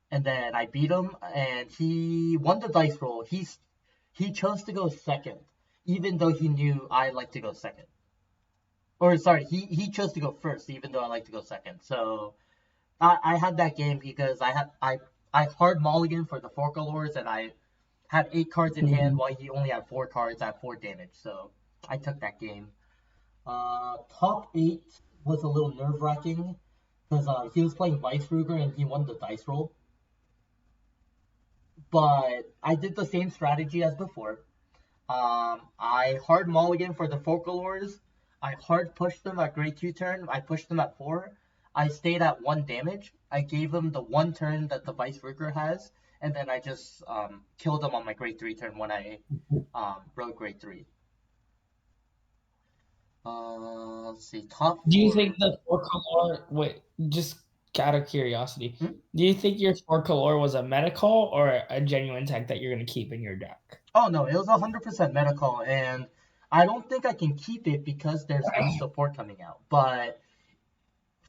and then I beat him, and he won the dice roll. He chose to go second, even though he knew I like to go second. Or sorry, he chose to go first, even though I like to go second. So I had that game because I hard mulligan for the four colors, and I had 8 cards in hand while he only had 4 cards at 4 damage. So I took that game. Top 8 was a little nerve wracking because he was playing Vice Ruger and he won the dice roll. But I did the same strategy as before. I hard mulligan for the Focalors. I hard pushed them at grade 2 turn. I pushed them at 4. I stayed at 1 damage. I gave him the 1 turn that the Vice Ruger has, and then I just killed him on my grade 3 turn when I rode grade 3. Let's see, top 4. Do you think the four color? Wait, just out of curiosity, do you think your four color was a meta call or a genuine tech that you're gonna keep in your deck? Oh no, it was 100% meta call, and I don't think I can keep it because there's no support coming out. But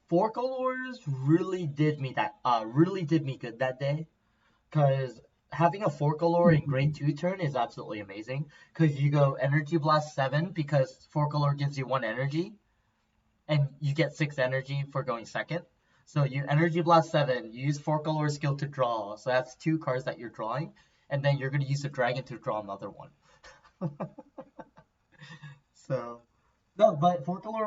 four colors really did me good that day, because having a four color in grade 2 turn is absolutely amazing. Because you go Energy Blast 7 because four color gives you 1 energy, and you get 6 energy for going second. So you Energy Blast 7, you use four color skill to draw, so that's 2 cards that you're drawing, and then you're gonna use the dragon to draw another one. So no, but four color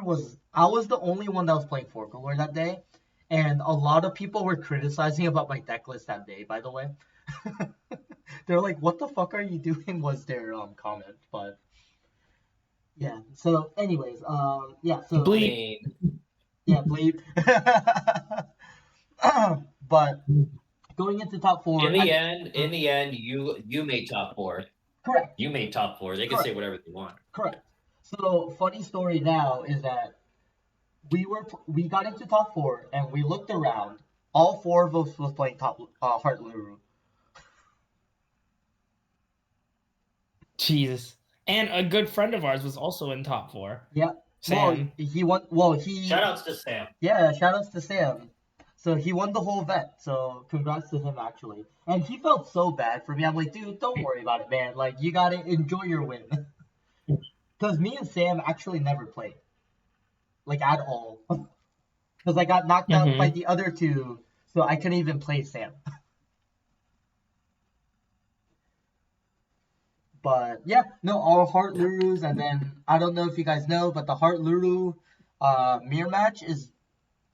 I was the only one that was playing four color that day, and a lot of people were criticizing about my deck list that day. By the way, they're like, "What the fuck are you doing?" Was their comment, but yeah. So, anyways, yeah. So Bleep. Yeah, bleep. But going into top 4. In the end, you made top 4. Correct. You made top 4. They can Correct. say whatever they want. Correct. So funny story now is that we got into top 4 and we looked around. All 4 of us was playing top Heart Luru. Jesus. And a good friend of ours was also in top 4. Yeah. Sam. Well, he won. Well, he. Shoutouts to Sam. Yeah, shoutouts to Sam. So he won the whole event. So congrats to him actually. And he felt so bad for me. I'm like, dude, don't worry about it, man. Like you gotta enjoy your win. Because me and Sam actually never played, like at all. Because I got knocked out by the other 2, so I couldn't even play Sam. But yeah, no, all Heart Lurus, and then I don't know if you guys know, but the Heart Luru mirror match is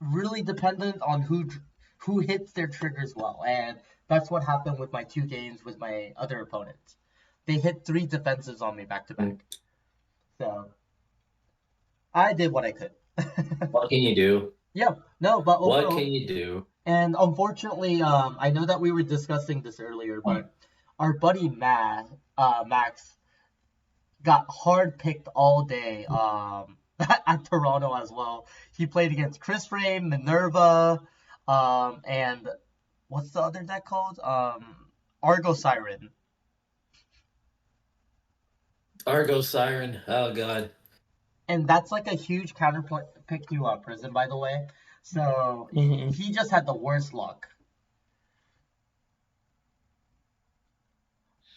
really dependent on who hits their triggers well, and that's what happened with my 2 games with my other opponents. They hit 3 defenses on me back to back, so I did what I could. What can you do? Yeah, no, but overall, what can you do? And unfortunately, I know that we were discussing this earlier, but our buddy Max got hard picked all day at Toronto as well. He played against Chris Frame, Minerva, and what's the other deck called? Argo Siren. Argo Siren. Oh god. And that's like a huge counter pick to Prison, by the way. So he just had the worst luck.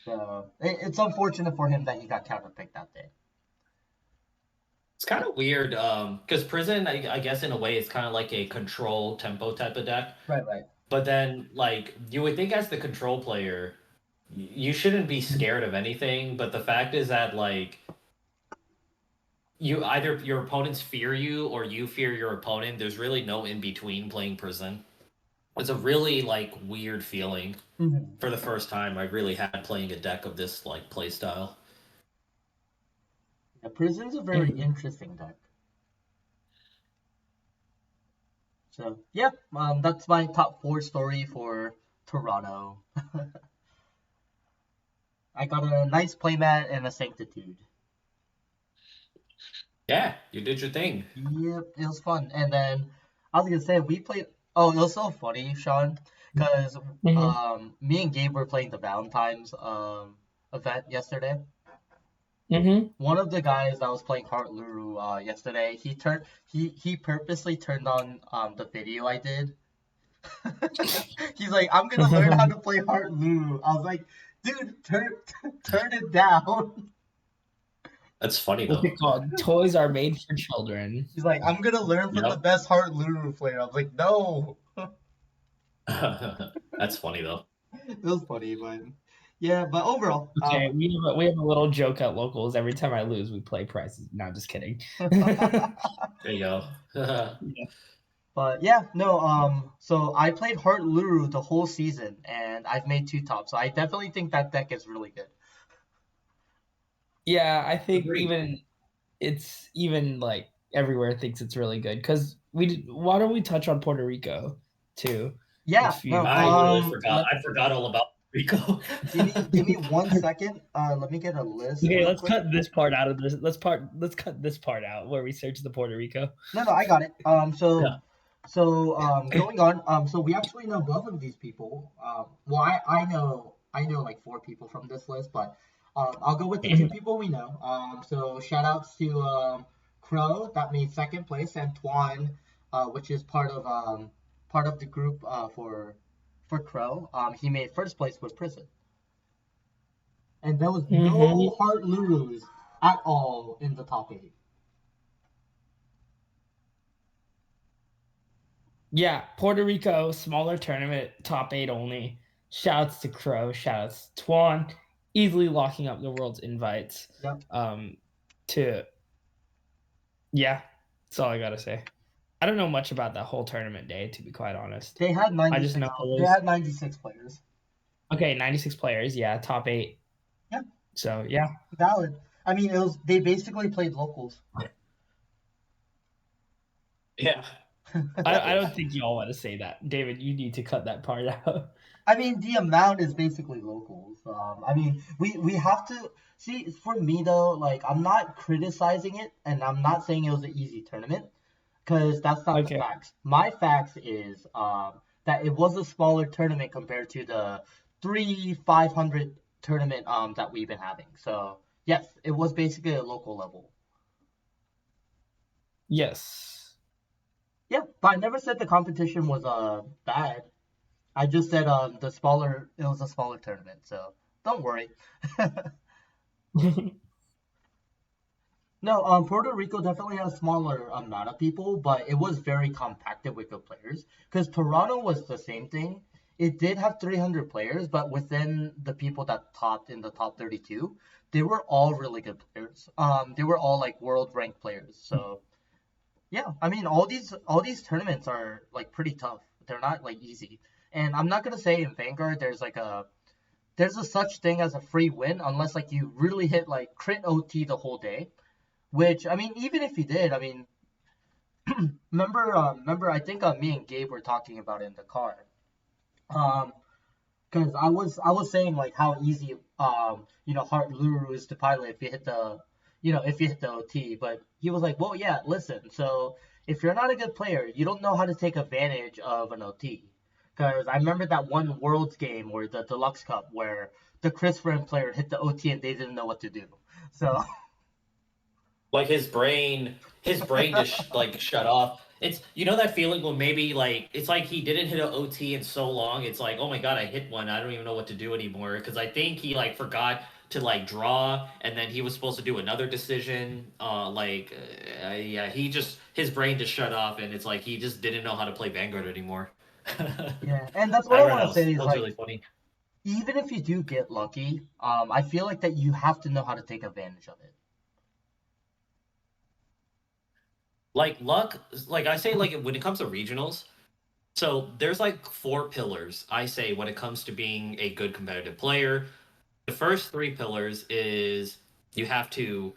So it's unfortunate for him that he got counterpicked that day. It's kind of weird, because Prison, I guess in a way, it's kind of like a control tempo type of deck. Right. But then, like, you would think as the control player, you shouldn't be scared of anything. But the fact is that, like, either your opponents fear you or you fear your opponent. There's really no in between playing prison. It's a really like weird feeling. Mhm. For the first time I really had playing a deck of this like play style. Yeah, Prison's a very interesting deck. So yeah, that's my top 4 story for Toronto. I got a nice playmat and a Sanctitude. Yeah, you did your thing. Yep, it was fun. And then I was gonna say we played. Oh, it was so funny, Sean, because me and Gabe were playing the Valentine's event yesterday. One of the guys that was playing Heart Luru yesterday, he purposely turned on the video I did. He's like, I'm gonna learn how to play Heart Luru. I was like, dude, turn it down. That's funny What's though. it called? Toys are made for children. He's like, I'm gonna learn from the Yep. best Heart Luru player. I was like, no. That's funny though. It was funny, but yeah, but overall, Okay, we have a little joke at locals. Every time I lose, we play prizes. No, just kidding. There you go. but yeah, no, so I played Heart Luru the whole season, and I've made 2 tops. So I definitely think that deck is really good. Yeah, I think Agreed. even like everywhere thinks it's really good because why don't we touch on Puerto Rico too? Yeah, If no, you I literally forgot. I forgot all about Rico. give me 1 second. Let me get a list Okay, real let's quick. cut this part out of this. Let's cut this part out where we search the Puerto Rico. No, I got it. Yeah. Going on. So we actually know both of these people. Well, I know like 4 people from this list, but I'll go with the 2 people we know. So shout outs to Crow that made 2nd place, and Twan, which is part of the group for Crow. He made 1st place with Prison, and there was no Heart Lurus at all in the top 8. Yeah, Puerto Rico, smaller tournament, top 8 only. Shouts to Crow, shouts to Twan, easily locking up the world's invites. Yep. Yeah, that's all I gotta say. I don't know much about that whole tournament day, to be quite honest. They had 96. I just know They had 96 players. Okay, 96 players. Yeah, top 8. Yeah. So yeah, valid. I mean, they basically played locals. Yeah. I don't think y'all want to say that, David. You need to cut that part out. I mean, the amount is basically locals. I mean, we have to see. For me though, like I'm not criticizing it, and I'm not saying it was an easy tournament, because that's not the Okay. facts. My facts is that it was a smaller tournament compared to the 500 tournament that we've been having. So yes, it was basically a local level. Yes. Yeah, but I never said the competition was bad. I just said it was a smaller tournament, so don't worry. No, Puerto Rico definitely had a smaller amount of people, but it was very compacted with good players. Because Toronto was the same thing. It did have 300 players, but within the people that topped in the top 32, they were all really good players. They were all like world ranked players. So yeah, I mean all these tournaments are like pretty tough. They're not like easy. And I'm not gonna say in Vanguard there's a such thing as a free win unless like you really hit like crit OT the whole day. Which I mean, even if you did, I mean, remember I think me and Gabe were talking about it in the car. Because I was saying like how easy Heart Luru is to pilot if you hit the OT, but he was like, well, yeah, listen, so if you're not a good player, you don't know how to take advantage of an OT. Because I remember that one Worlds game or the Deluxe Cup where the Chris Friend player hit the OT and they didn't know what to do. So Like his brain just like shut off. It's that feeling when maybe like it's like he didn't hit an OT in so long. It's like, oh my god, I hit one. I don't even know what to do anymore because I think he like forgot to like draw, and then he was supposed to do another decision. Yeah, his brain just shut off, and it's like he just didn't know how to play Vanguard anymore. yeah, and that's I what I remember want to say that is was like really funny. even if you do get lucky, I feel like that you have to know how to take advantage of it. Like luck, like I say, like when it comes to regionals, so there's like four pillars I say when it comes to being a good competitive player. The first three pillars is you have to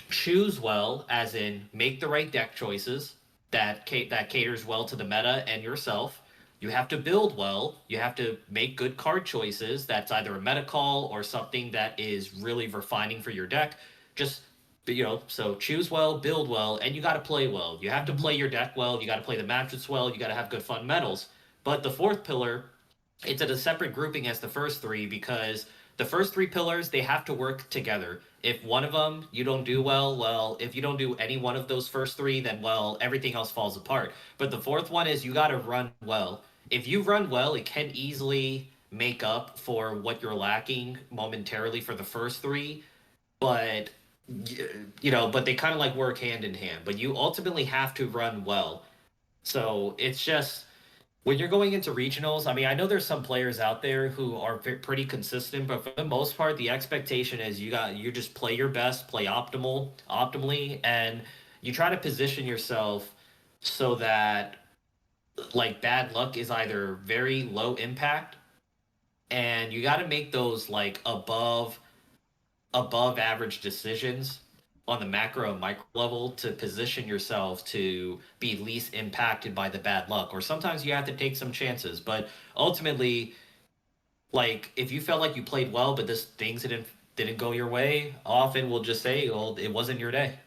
choose well, as in make the right deck choices that caters well to the meta and yourself. You have to build well. You have to make good card choices. That's either a meta call or something that is really refining for your deck. Just so choose well, build well, and you got to play well. You have to Mhm. play your deck well. You got to play the matches well. You got to have good fundamentals. But the fourth pillar, it's at a separate grouping as the first three because the first three pillars they have to work together. If one of them you don't do well, if you don't do any one of those first three, then well, everything else falls apart. But the fourth one is you got to run well. If you run well, it can easily make up for what you're lacking momentarily for the first three, but but they kind of like work hand in hand. But you ultimately have to run well. So it's just when you're going into regionals, I mean, I know there's some players out there who are pretty consistent, but for the most part, the expectation is you just play your best, play optimally, and you try to position yourself so that like bad luck is either very low impact, and you got to make those like above average decisions on the macro and micro level to position yourself to be least impacted by the bad luck. Or sometimes you have to take some chances, but ultimately, like if you felt like you played well, but this things didn't go your way, often we'll just say, well, it wasn't your day.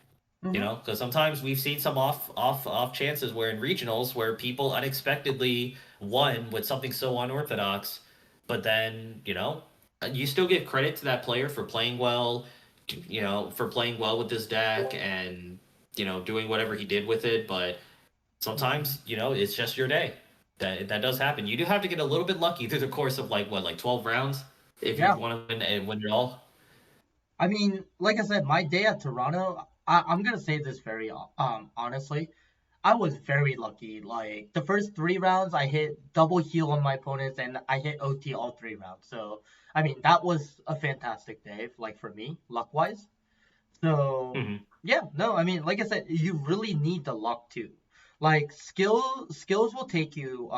Mhm. Because sometimes we've seen some off chances where in regionals where people unexpectedly won with something so unorthodox, but then you still give credit to that player for playing well, for playing well with this deck and doing whatever he did with it. But Mhm. sometimes it's just your day. That does happen. You do have to get a little bit lucky through the course of like 12 rounds if you Yeah. want to win and win it all. I mean, like I said, my day at Toronto, I'm gonna say this very honestly. I was very lucky. Like the first 3 rounds, I hit double heal on my opponents, and I hit OT all 3 rounds. So I mean, that was a fantastic day, like for me, luck wise. So Mhm. yeah, no, I mean, like I said, you really need the luck too. Like skills will take you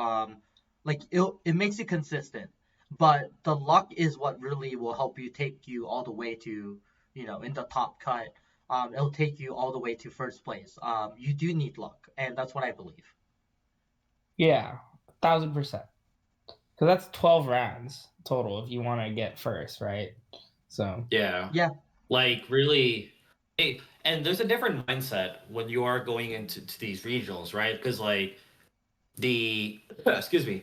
like it makes you consistent, but the luck is what really will help you take you all the way to, in the top cut. It'll take you all the way to first place. You do need luck, and that's what I believe. Yeah, 1000%. Because that's 12 rounds total if you want to get first, right? So Yeah. Yeah. Like really, hey, and there's a different mindset when you are going into these regionals, right? Because like the excuse me,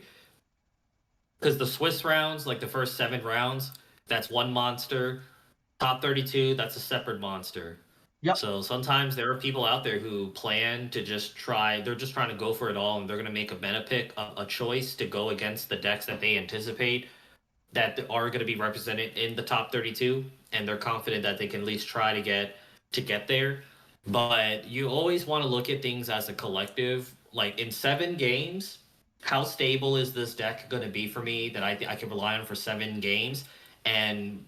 because the Swiss rounds, like the first 7 rounds, that's one monster. Top 32, that's a separate monster. Yep. So sometimes there are people out there who plan to just try, they're just trying to go for it all and they're going to make a meta pick, a choice to go against the decks that they anticipate that are going to be represented in the top 32 and they're confident that they can at least try to get there. But you always want to look at things as a collective. Like in 7 games, how stable is this deck going to be for me that I can rely on for 7 games? And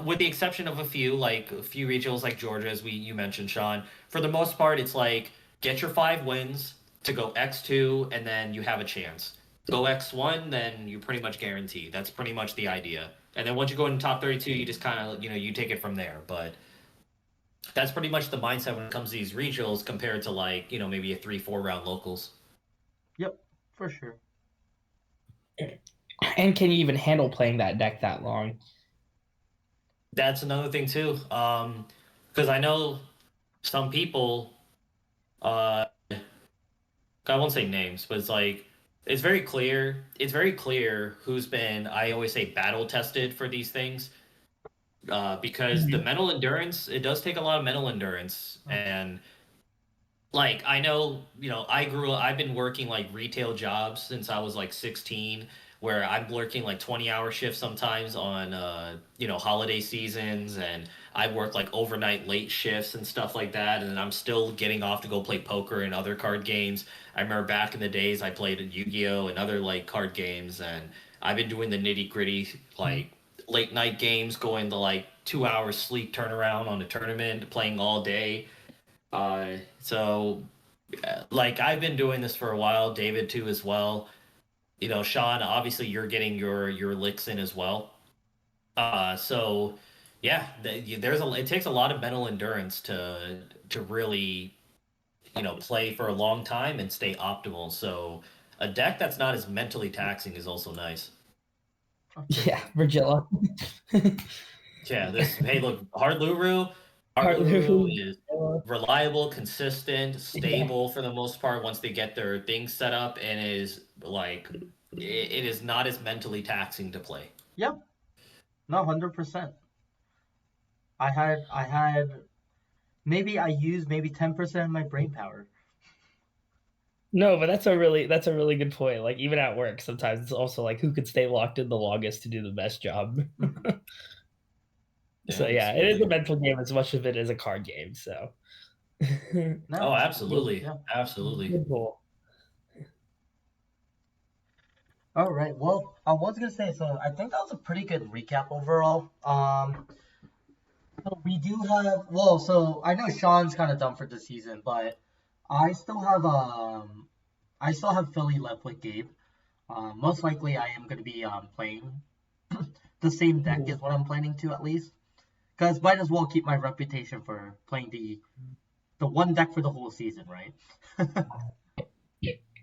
with the exception of like a few regionals like Georgia, as you mentioned, Sean, for the most part, it's like get your 5 wins to go X2, and then you have a chance. Go X1, then you're pretty much guaranteed. That's pretty much the idea. And then once you go in top 32, you just kind of you take it from there. But that's pretty much the mindset when it comes to these regionals compared to like maybe a 3-4 round locals. Yep. For sure. and can you even handle playing that deck that long? That's another thing too. Because I know some people. Uh, I won't say names, but it's like it's very clear. It's very clear who's been, I always say, battle tested for these things. Because the Mhm. mental endurance, it does take a lot of mental endurance. Mhm. And like I know, I've been working like retail jobs since I was like 16, where I'm working like 20-hour shifts sometimes on holiday seasons, and I work like overnight late shifts and stuff like that, and I'm still getting off to go play poker and other card games. I remember back in the days I played Yu-Gi-Oh and other like card games, and I've been doing the nitty-gritty like late night games, going to like 2 hours sleep turnaround on a tournament, playing all day. So like I've been doing this for a while, David too as well. You know, Sean, obviously you're getting your licks in as well. So yeah, it takes a lot of mental endurance to really, you know, play for a long time and stay optimal. So a deck that's not as mentally taxing is also nice. Yeah, Virgilla. Yeah, this hey look, Hard Luru Literally. is reliable, consistent, Yeah. stable for the most part once they get their things set up, and is like it is not as mentally taxing to play. Yep. No, 100%. I had maybe I used maybe 10% of my brain power. No, but that's a really good point. Like even at work, sometimes it's also like who could stay locked in the longest to do the best job. Mhm. Yeah, So yeah, it's it is a really mental game as much as it is a card game. So No, oh, absolutely. absolutely, Yeah. absolutely. good goal. All right. Well, I was gonna say, so I think that was a pretty good recap overall. So we do have, well, so I know Sean's kind of done for the season, but I still have I still have Philly left with Gabe. Most likely I am gonna be playing the same deck is what I'm planning to at least, because might as well keep my reputation for playing the one deck for the whole season, right?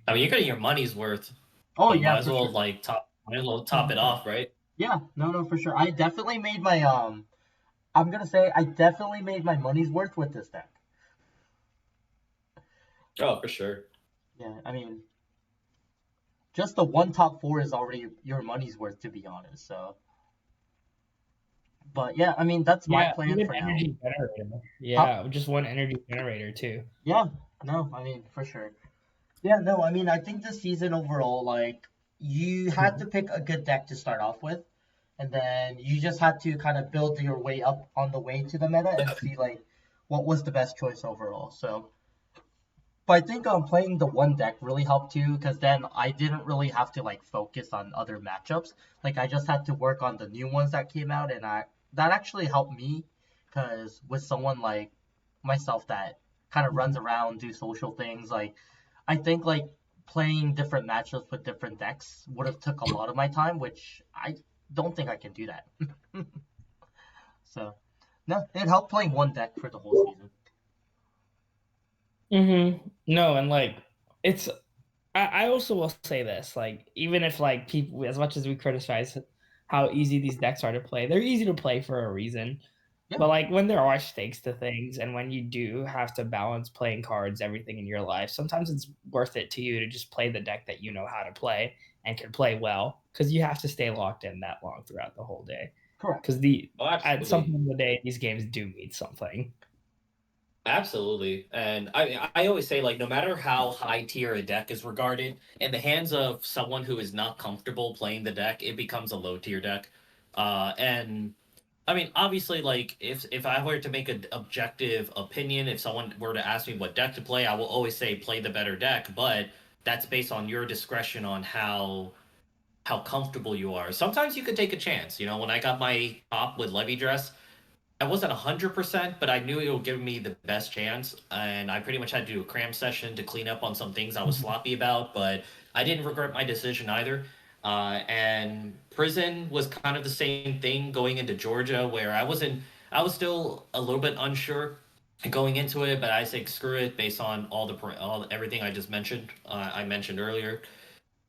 I mean, you're getting your money's worth, Oh so yeah, might as for well sure. like might as well top it off, right? Yeah, no, no, for sure. I definitely made my I'm gonna say I definitely made my money's worth with this deck. Oh, for sure. Yeah, I mean, just the one top four is already your money's worth, to be honest. So, but yeah, I mean, that's my Yeah, plan even for now. energy generator. Huh? Yeah, just one energy generator too. Yeah, no, I mean, for sure. Yeah, no, I mean, I think this season overall, like, you had to pick a good deck to start off with, and then you just had to kind of build your way up on the way to the meta and see, like, what was the best choice overall. So, but I think playing the one deck really helped too, because then I didn't really have to like focus on other matchups. Like I just had to work on the new ones that came out, and that actually helped me, because with someone like myself that kind of runs around, do social things, like I think like playing different matchups with different decks would have took a lot of my time, which I don't think I can do that. So no, it helped playing one deck for the whole season. No, and like it's I also will say this, like even if like people as much as we criticize how easy these decks are to play, they're easy to play for a reason. Yeah, But like when there are stakes to things and when you do have to balance playing cards, everything in your life, sometimes it's worth it to you to just play the deck that you know how to play and can play well because you have to stay locked in that long throughout the whole day. correct. Because the Oh, at some absolutely. point in the day, these games do mean something. Absolutely. And I always say like no matter how high tier a deck is regarded, in the hands of someone who is not comfortable playing the deck, it becomes a low tier deck. And I mean obviously like if I were to make an objective opinion, if someone were to ask me what deck to play, I will always say play the better deck, but that's based on your discretion on how comfortable you are. Sometimes you could take a chance. You know, when I got my top with Levy Dress, I wasn't 100%, but I knew it would give me the best chance. And I pretty much had to do a cram session to clean up on some things I was sloppy about, but I didn't regret my decision either. And prison was kind of the same thing going into Georgia, where I was still a little bit unsure going into it, but I said screw it based on everything I just mentioned. I mentioned earlier.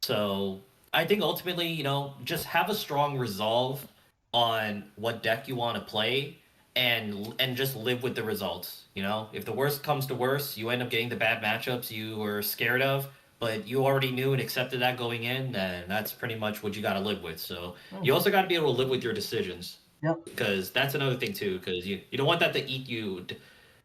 So I think ultimately, you know, just have a strong resolve on what deck you want to play and just live with the results. You know, if the worst comes to worst, you end up getting the bad matchups you were scared of, but you already knew and accepted that going in, then that's pretty much what you got to live with. So you Hmm. also got to be able to live with your decisions Yep. because that's another thing too. Because you don't want that to eat you.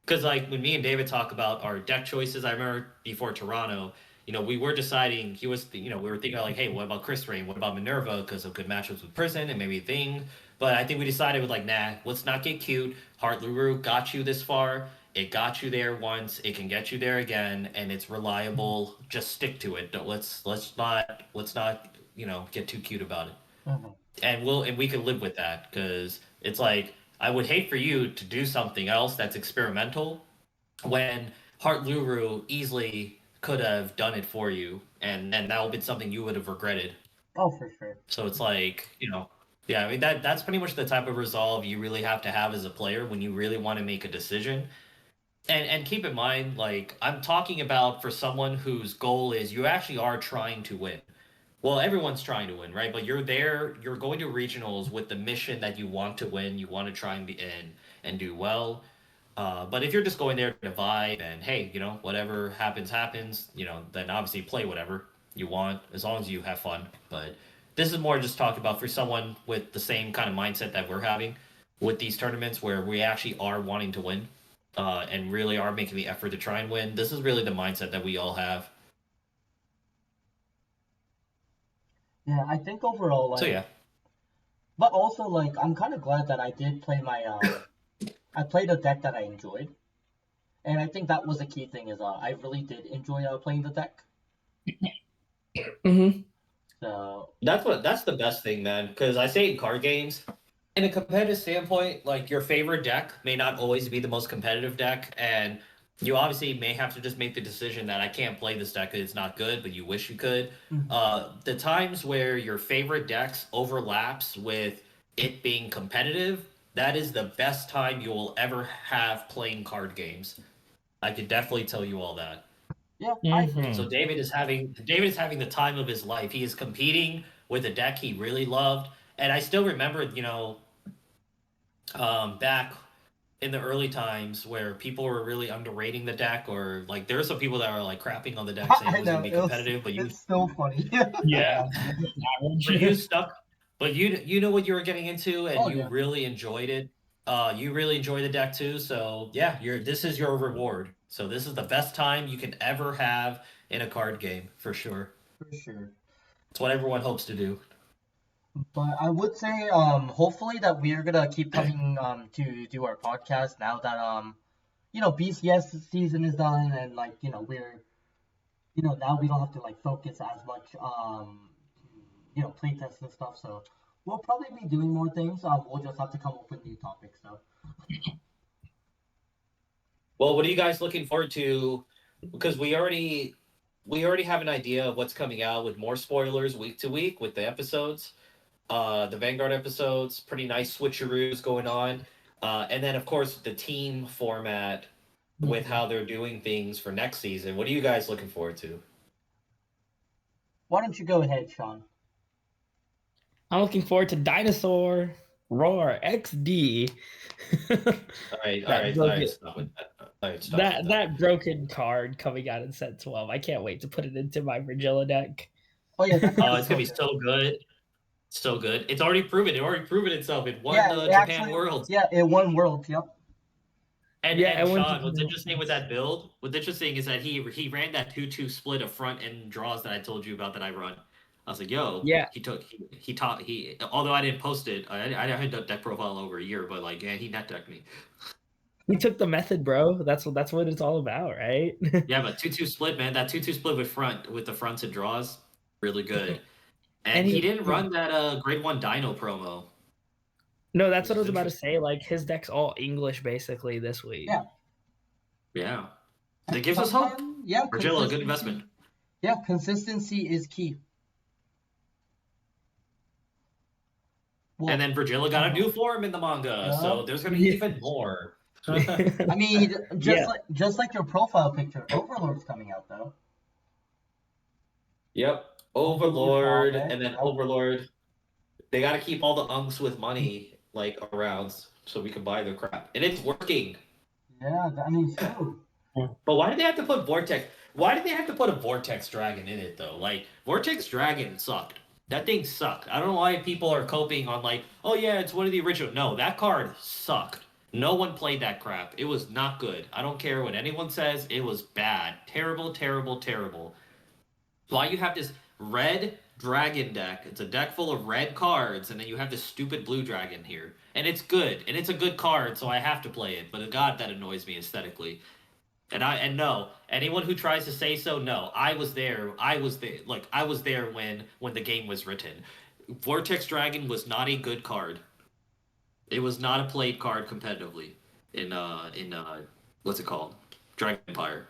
Because like when me and David talk about our deck choices, I remember before Toronto, you know, we were deciding. He was, you know, we were thinking like, hey, what about Chris Rain? What about Minerva? Because of good matchups with Prison and maybe Thing. But I think we decided with like, nah, let's not get cute. Heart Luru got you this far. It got you there once. It can get you there again, and it's reliable. Just stick to it. Don't, let's not you know get too cute about it. Hmm. And we can live with that because it's like I would hate for you to do something else that's experimental when Heart Luru easily could have done it for you, and that would have been something you would have regretted. Oh, for sure. So it's like, yeah, I mean that's pretty much the type of resolve you really have to have as a player when you really want to make a decision. And keep in mind, like I'm talking about for someone whose goal is you actually are trying to win. Well, everyone's trying to win, right? But you're there, you're going to regionals with the mission that you want to win, you want to try and be in and do well. But if you're just going there to vibe and hey, whatever happens, happens, then obviously play whatever you want as long as you have fun. But this is more just talking about for someone with the same kind of mindset that we're having with these tournaments where we actually are wanting to win and really are making the effort to try and win. This is really the mindset that we all have. Yeah, I think overall, like, So yeah. but also like, I'm kind of glad that I did play my I played a deck that I enjoyed, and I think that was a key thing. Is I really did enjoy playing the deck. Mm-hmm. So That's the best thing, man. Because I say in card games, in a competitive standpoint, like your favorite deck may not always be the most competitive deck, and you obviously may have to just make the decision that I can't play this deck because it's not good, but you wish you could. The times where your favorite decks overlaps with it being competitive, that is the best time you will ever have playing card games. I could definitely tell you all that. yeah, I agree. So David is having the time of his life. He is competing with a deck he really loved, and I still remember, back in the early times where people were really underrating the deck, or like there were some people that were like crapping on the deck saying I it was know gonna be competitive, but it's so funny. Yeah. you stuck, but you know what you were getting into, and Oh you yeah, really enjoyed it. You really enjoy the deck too, so yeah, this is your reward. So this is the best time you can ever have in a card game for sure. for sure. It's what everyone hopes to do. But I would say, hopefully that we're gonna keep coming to do our podcast now that BCS season is done, and like we're now we don't have to like focus as much playtests and stuff. So we'll probably be doing more things. We'll just have to come up with new topics. So Well, what are you guys looking forward to? Because we already have an idea of what's coming out with more spoilers week to week with the episodes. The Vanguard episodes, pretty nice switcheroos going on. And then of course the team format with how they're doing things for next season. What are you guys looking forward to? why don't you go ahead, Sean? I'm looking forward to Dinosaur Roar XD. All right, all That right, all broken, right, stop with that. All right, stop with that. that broken card coming out in set 12. I can't wait to put it into my Virgilla deck. Oh yeah, that card Oh, is it's gonna be so good. So good. It's already proven. It already proven itself. It won Yeah, it Japan actually, Worlds. yeah, it won Worlds. Yep. Yeah, And I went Sean, what's to. interesting with that build? What's interesting is that he ran that 2-2 split of front and draws that I told you about that I run. I was like, yo, Yeah, he took he taught he although I didn't post it, I had that deck profile over a year, but like yeah, he net decked me. he took the method, bro. That's what it's all about, right? Yeah, but 2-2 split, man. That 2-2 split with the fronts and draws, really good. And And he he didn't run that grade 1 Dino promo. No, that's Which what I is was about to interesting. say. Like his deck's all English basically this week. Yeah. Yeah. And That gives us hope. sometimes, yeah, Virgil, a good consistency. investment. Yeah, consistency is key. Well, And then Virgilla got a new form in the manga, so there's gonna be Yeah. even more. I mean, Yeah. just like your profile picture, Overlord's coming out though. Yep. Overlord, and then Overlord. They gotta keep all the unks with money like around so we can buy their crap. And it's working. Yeah, I mean, true. But why did they have to put Vortex? Why did they have to put a Vortex Dragon in it though? Like Vortex Dragon sucked. That thing sucked. I don't know why people are coping on like, oh yeah, it's one of the original. No, that card sucked. No one played that crap. It was not good. I don't care what anyone says. It was bad. Terrible, terrible, terrible. Why you have this red dragon deck? It's a deck full of red cards, and then you have this stupid blue dragon here. And it's good, and it's a good card, so I have to play it. But God, that annoys me aesthetically. And no, anyone who tries to say so, no, I was there. I was there. Like I was there when the game was written. Vortex Dragon was not a good card. It was not a played card competitively in what's it called? Dragon Empire.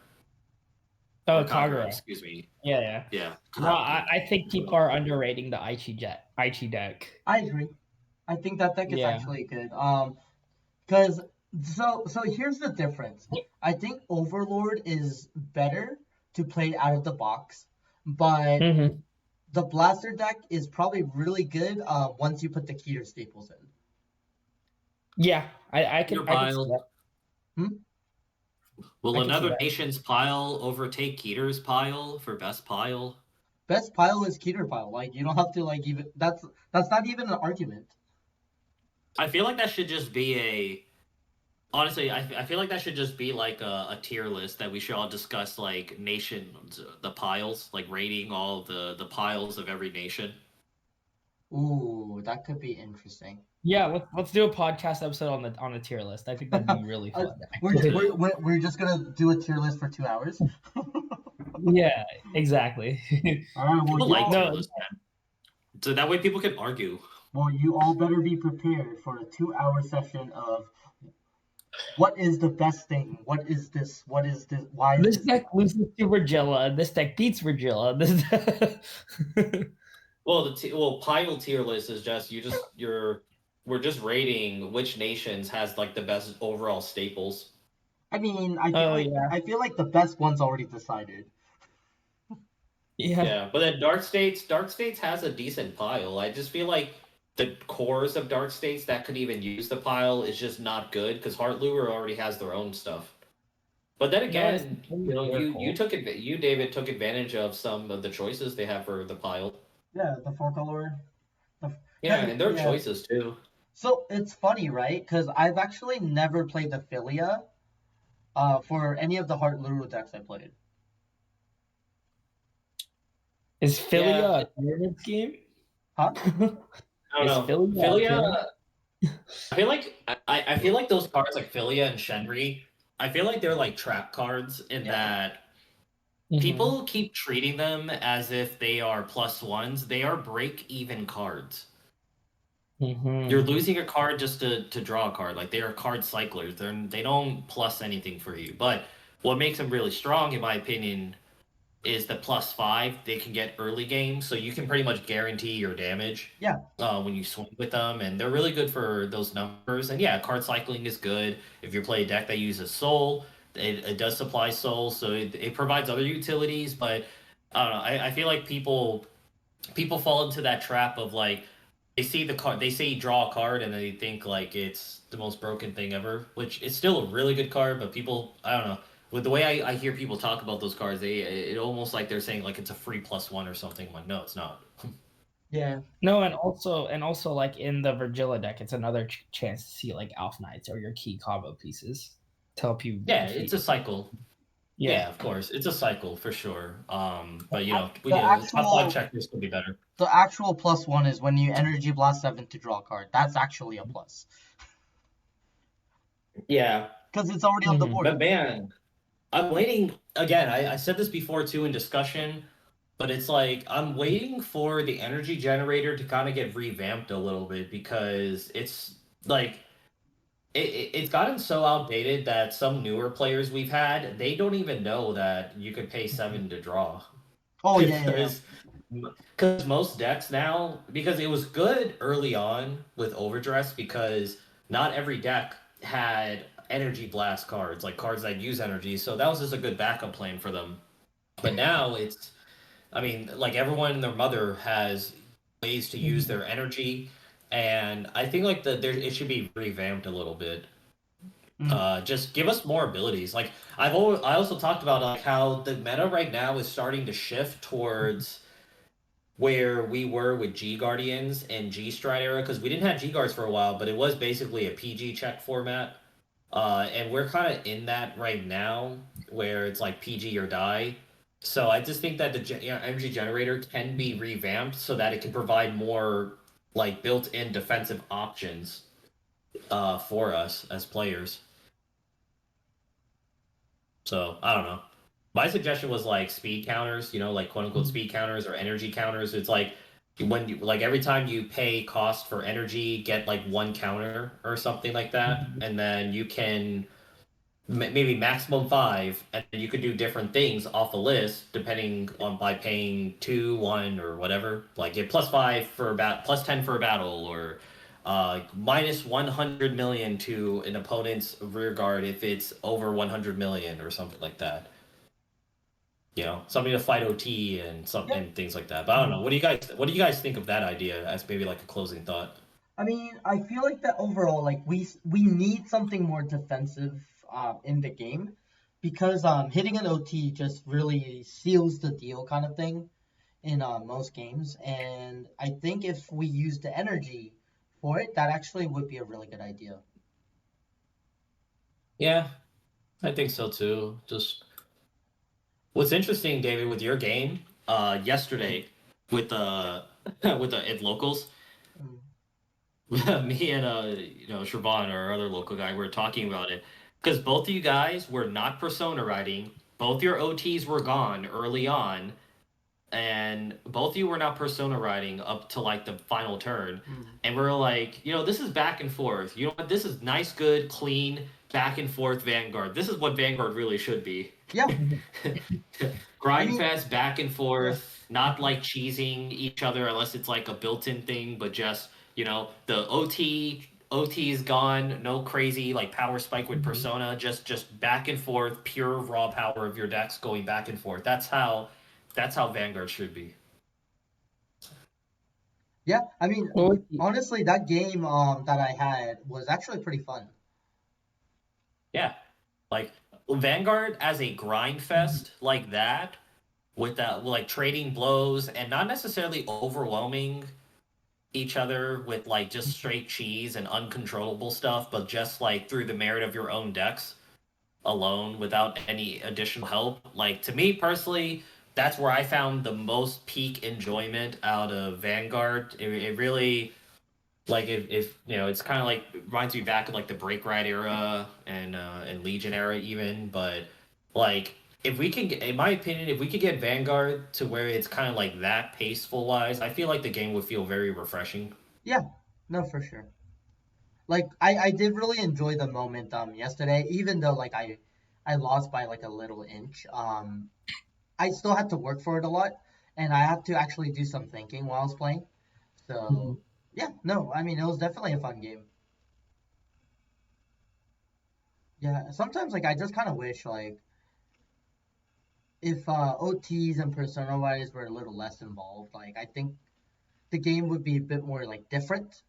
Oh, Or Kagura, Kagura. excuse me. Yeah. Yeah. No, I think people are underrating the Aichi deck. I agree. I think that deck is Yeah. actually good. Because so here's the difference. I think Overlord is better to play out of the box, but Mm-hmm. the Blaster deck is probably really good once you put the Keter staples in. Yeah, I Your can see pile. that. Hmm? Will I can see another that. nation's pile overtake Keter's pile for best pile? Best pile is Keter pile. Like you don't have to like even that's not even an argument. I feel like that should just be a. Honestly, I feel like that should just be like a tier list that we should all discuss, like nations, the piles, like rating all the piles of every nation. Ooh, that could be interesting. Yeah, let's do a podcast episode on the tier list. I think that'd be really fun. we're, Actually. we're just gonna do a tier list for 2 hours. Yeah, exactly. All right, well People you like all, tier lists, man. So that way people can argue. well you all better be prepared for a 2 hour session of what is the best thing? What is this? What is this? Why is This this? deck loses to Virgilla. This deck beats Virgilla. This. Well, pile tier list is just we're just rating which nations has like the best overall staples. I mean, Oh yeah. I feel like the best one's already decided. Yeah. Yeah, but then Dark States has a decent pile. I just feel like the cores of Dark States that could even use the pile is just not good because Heart Lure already has their own stuff. But then again, you David took advantage of some of the choices they have for the pile. Yeah, the four color. Yeah, and their yeah. choices too. So it's funny, right? Because I've actually never played the Philia for any of the Heart Luru decks I played. Is Philia Yeah. a pyramid scheme? Huh? I don't know. Philia. I feel like those cards like Philia and Shenri, I feel like they're like trap cards in that people keep treating them as if they are +1s. They are break-even cards. You're losing a card just to draw a card. Like they are card cyclers. They don't plus anything for you. But what makes them really strong, in my opinion, is the +5 they can get early game, so you can pretty much guarantee your damage. Yeah. When you swing with them, and they're really good for those numbers. And yeah, card cycling is good if you play a deck that uses soul. It does supply soul, so it provides other utilities. But I don't know. I feel like people fall into that trap of like they see the card, they say draw a card, and they think like it's the most broken thing ever, which is still a really good card. But people, I don't know. With the way I hear people talk about those cards, it almost like they're saying like it's a free +1 or something. I'm like, no, it's not. Yeah. No, and also like in the Virgilla deck, it's another chance to see like Elf Knights or your key combo pieces to help you. Yeah, it's a cycle. Yeah. Yeah, of course, it's a cycle for sure. But you know, The top actual- 5 checkers could be better. The actual +1 is when you Energy Blast 7 to draw a card. That's actually a plus. Yeah, Because it's already on the board. but man, I'm waiting again. I said this before too in discussion, but it's like I'm waiting for the energy generator to kind of get revamped a little bit because it's like it's gotten so outdated that some newer players we've had, they don't even know that you could pay 7 to draw. Oh, yeah. Because most decks now, because it was good early on with Overdress, because not every deck had energy blast cards, like cards that use energy, so that was just a good backup plan for them. But now it's, I mean, like everyone and their mother has ways to use their energy, and I think like it should be revamped a little bit. Just give us more abilities. Like I also talked about like how the meta right now is starting to shift towards where we were with G Guardians and G Stride era, because we didn't have G Guards for a while, but it was basically a PG check format. And we're kind of in that right now, where it's like PG or die. So I just think that the energy generator can be revamped so that it can provide more like built-in defensive options for us as players. So I don't know. My suggestion was like speed counters, you know, like quote unquote speed counters or energy counters. It's like when you like every time you pay cost for energy, get like 1 counter or something like that, and then you can maybe maximum 5, and you could do different things off a list depending on by paying 2, 1, or whatever. Like get +5 for +10 for a battle, or minus 100 million to an opponent's rear guard if it's over 100 million or something like that. You know, something to fight OT and and things like that. But I don't know. What do you guys think of that idea as maybe like a closing thought? I mean, I feel like that overall, like we need something more defensive in the game, because hitting an OT just really seals the deal kind of thing in most games. And I think if we use the energy for it, that actually would be a really good idea. Yeah, I think so too. Just what's interesting, David, with your game, yesterday with the with the at locals, Mm. me and Siobhan, our other local guy, were talking about it because both of you guys were not persona writing. Both your OTs were gone early on, and both of you were not persona writing up to like the final turn. Mm. And we're like, this is back and forth. You know what? This is nice, good, clean, back and forth Vanguard. This is what Vanguard really should be. Yeah, Grind I mean, fast, back and yeah. forth, not like cheesing each other unless it's like a built-in thing, but just, the OT is gone, no crazy like power spike with Mhm. persona, just back and forth, pure raw power of your decks going back and forth. That's how Vanguard should be. Yeah, I mean, What would you- honestly, that game that I had was actually pretty fun. Yeah. Like Vanguard as a grind fest like that, with that like trading blows and not necessarily overwhelming each other with like just straight cheese and uncontrollable stuff, but just like through the merit of your own decks alone without any additional help. Like to me personally, that's where I found the most peak enjoyment out of Vanguard. It really like if it's kind of like reminds me back of like the Break Ride era and Legion era even, but like if we can get, in my opinion, if we could get Vanguard to where it's kind of like that paceful wise, I feel like the game would feel very refreshing. Yeah, no, for sure. Like I did really enjoy the moment yesterday, even though like I lost by like a little inch. I still had to work for it a lot, and I had to actually do some thinking while I was playing. Mhm. So yeah, no, I mean it was definitely a fun game. Yeah, sometimes like I just kind of wish like if OTs and Persona wise were a little less involved. Like I think the game would be a bit more like different.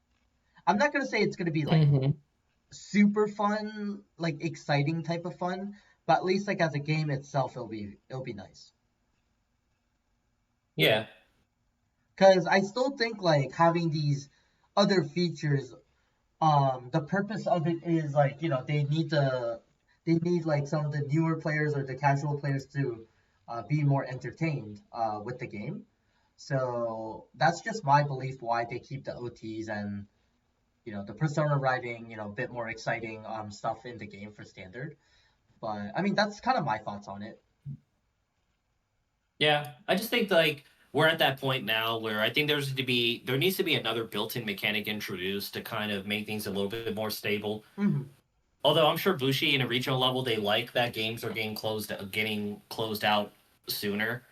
I'm not gonna say it's gonna be like Mhm. super fun, like exciting type of fun, but at least like as a game itself, it'll be nice. Yeah, Because I still think like having these other features, the purpose of it is like they need like some of the newer players or the casual players to be more entertained with the game. So that's just my belief why they keep the OTs and the persona writing, a bit more exciting stuff in the game for standard. But I mean, that's kind of my thoughts on it. yeah. I just think like we're at that point now where I think there needs to be another built-in mechanic introduced to kind of make things a little bit more stable. Hmm. Although I'm sure Bushi in a regional level they like that games are getting closed out sooner.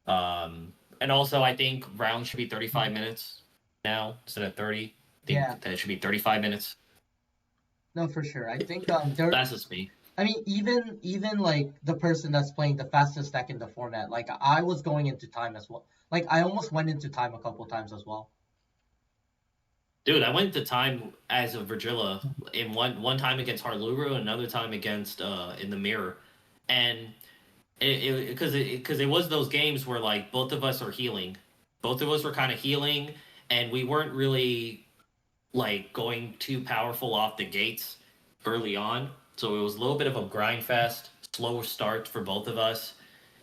And also I think rounds should be 35 minutes now instead of 30. I Yeah, think that it should be 35 minutes. no, for sure. I think there. That's just me. I mean, even like the person that's playing the fastest deck in the format, like I was going into time as well. Like I almost went into time a couple times as well. Dude, I went to time as a Virgila in one time against Harluru and another time against in the mirror. And because it was those games where like both of us are healing. Both of us were kind of healing and we weren't really like going too powerful off the gates early on. So it was a little bit of a grind fest, slow start for both of us,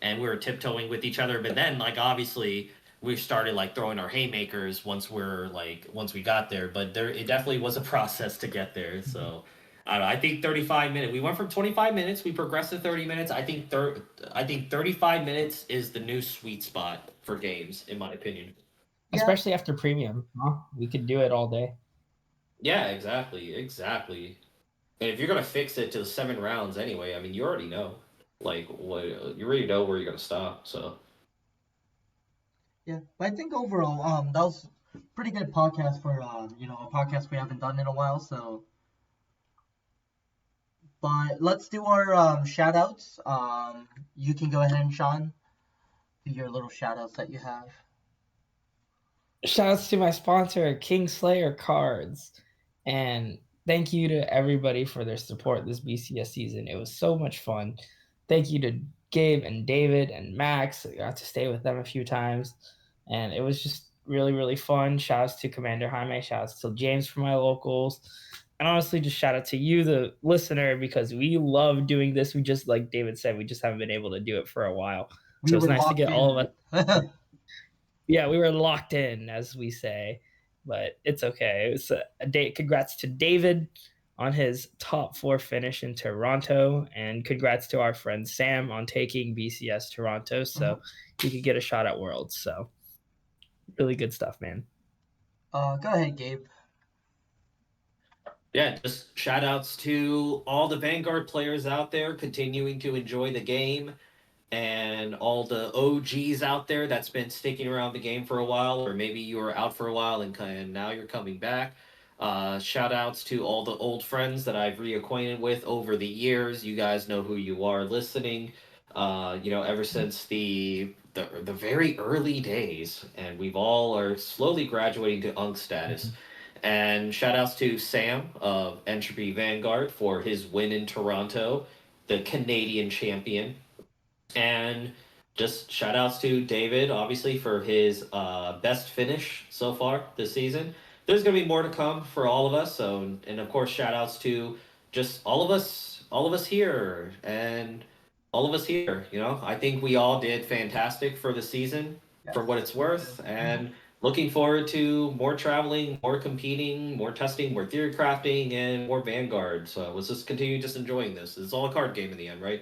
and we were tiptoeing with each other. But then, like obviously, we started like throwing our haymakers once we got there. But there, it definitely was a process to get there. So. I don't know, I think 35 minutes. We went from 25 minutes. We progressed to 30 minutes. I think 35 minutes is the new sweet spot for games, in my opinion. Yeah, Especially after premium, huh? We could do it all day. Yeah, exactly. And if you're gonna fix it to 7 rounds anyway, I mean, you already know, like what you already know where you're gonna stop. So Yeah, but I think overall, that was pretty good podcast for a podcast we haven't done in a while. So, but let's do our shout outs. You can go ahead and Sean, do your little shout outs that you have. Shouts to my sponsor, Kingslayer Cards. And thank you to everybody for their support this BCS season. It was so much fun. Thank you to Gabe and David and Max. I got to stay with them a few times. And it was just really, really fun. Shouts to Commander Jaime. Shouts to James from my locals. And honestly, just shout out to you, the listener, because we love doing this. We just, like David said, we just haven't been able to do it for a while. We So it's were nice to locked get all of in. us. Yeah, we were locked in, as we say, but it's okay. It was a day. Congrats to David on his top 4 finish in Toronto, and congrats to our friend Sam on taking BCS Toronto, so he could get a shot at Worlds. So really good stuff, man. Go ahead, Gabe. yeah, just shout outs to all the Vanguard players out there continuing to enjoy the game, and all the OGs out there that's been sticking around the game for a while, or maybe you were out for a while and now you're coming back. Shout outs to all the old friends that I've reacquainted with over the years. You guys know who you are listening. Ever since the very early days, and we've all are slowly graduating to Unk status. And shout outs to Sam of Entropy Vanguard for his win in Toronto, the Canadian champion. And just shout outs to David, obviously, for his best finish so far this season. There's going to be more to come for all of us. So, and of course, shout outs to just all of us here, and all of us here. I think we all did fantastic for the season, Yes. for what it's worth. And looking forward to more traveling, more competing, more testing, more theory crafting, and more Vanguard. So let's just continue just enjoying this. It's all a card game in the end, right?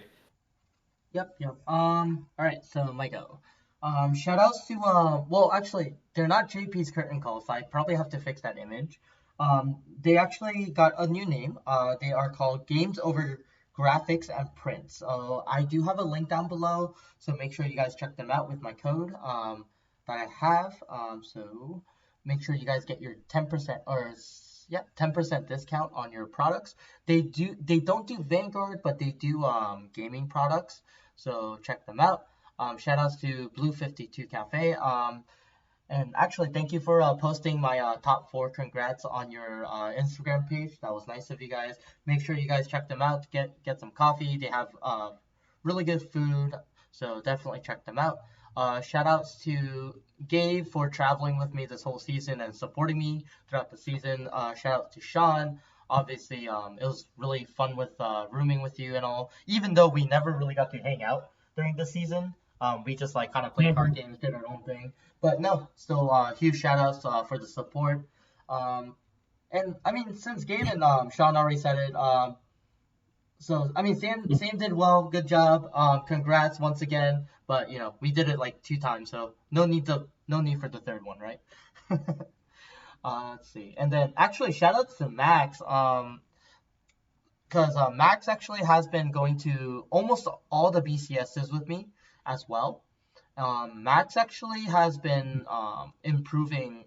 Yep. All right, so my go. Shout outs to well, actually, they're not JP's curtain calls, so I probably have to fix that image. They actually got a new name. They are called Games Over Graphics and Prints. I do have a link down below, so make sure you guys check them out with my code that I have. So make sure you guys get your 10% or yeah, 10% discount on your products. They don't do Vanguard, but they do gaming products. So check them out. Shout outs to Blue 52 Cafe. And actually, thank you for posting my top 4 congrats on your Instagram page. That was nice of you guys. Make sure you guys check them out. Get some coffee. They have really good food. So definitely check them out. Shout outs to Gabe for traveling with me this whole season and supporting me throughout the season. Shout out to Sean. Obviously, it was really fun with rooming with you and all. Even though we never really got to hang out during the season, we just like kind of played card games, did our own thing. But no, still huge shout outs for the support. And I mean, since Gabe and Sean already said it, so I mean, Sam did well, good job. Congrats once again. But we did it like 2 times, so no need for the third one, right? Let's see. And then actually shout outs to Max, because Max actually has been going to almost all the BCSs with me as well. Max actually has been improving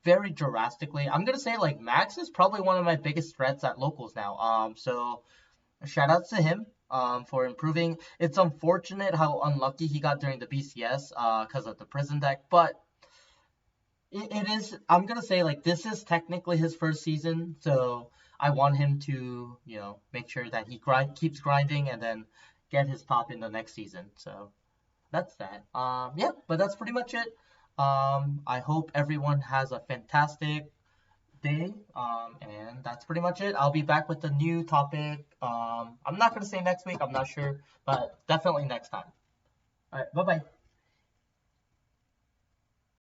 very drastically. I'm gonna say like Max is probably one of my biggest threats at locals now. So shout outs to him for improving. It's unfortunate how unlucky he got during the BCS because of the prison deck, but it is. I'm gonna say like this is technically his first season, so I want him to make sure that he keeps grinding and then get his top in the next season. So that's that. Yeah, but that's pretty much it. I hope everyone has a fantastic day. And that's pretty much it. I'll be back with a new topic. I'm not gonna say next week. I'm not sure, but definitely next time. All right. Bye bye.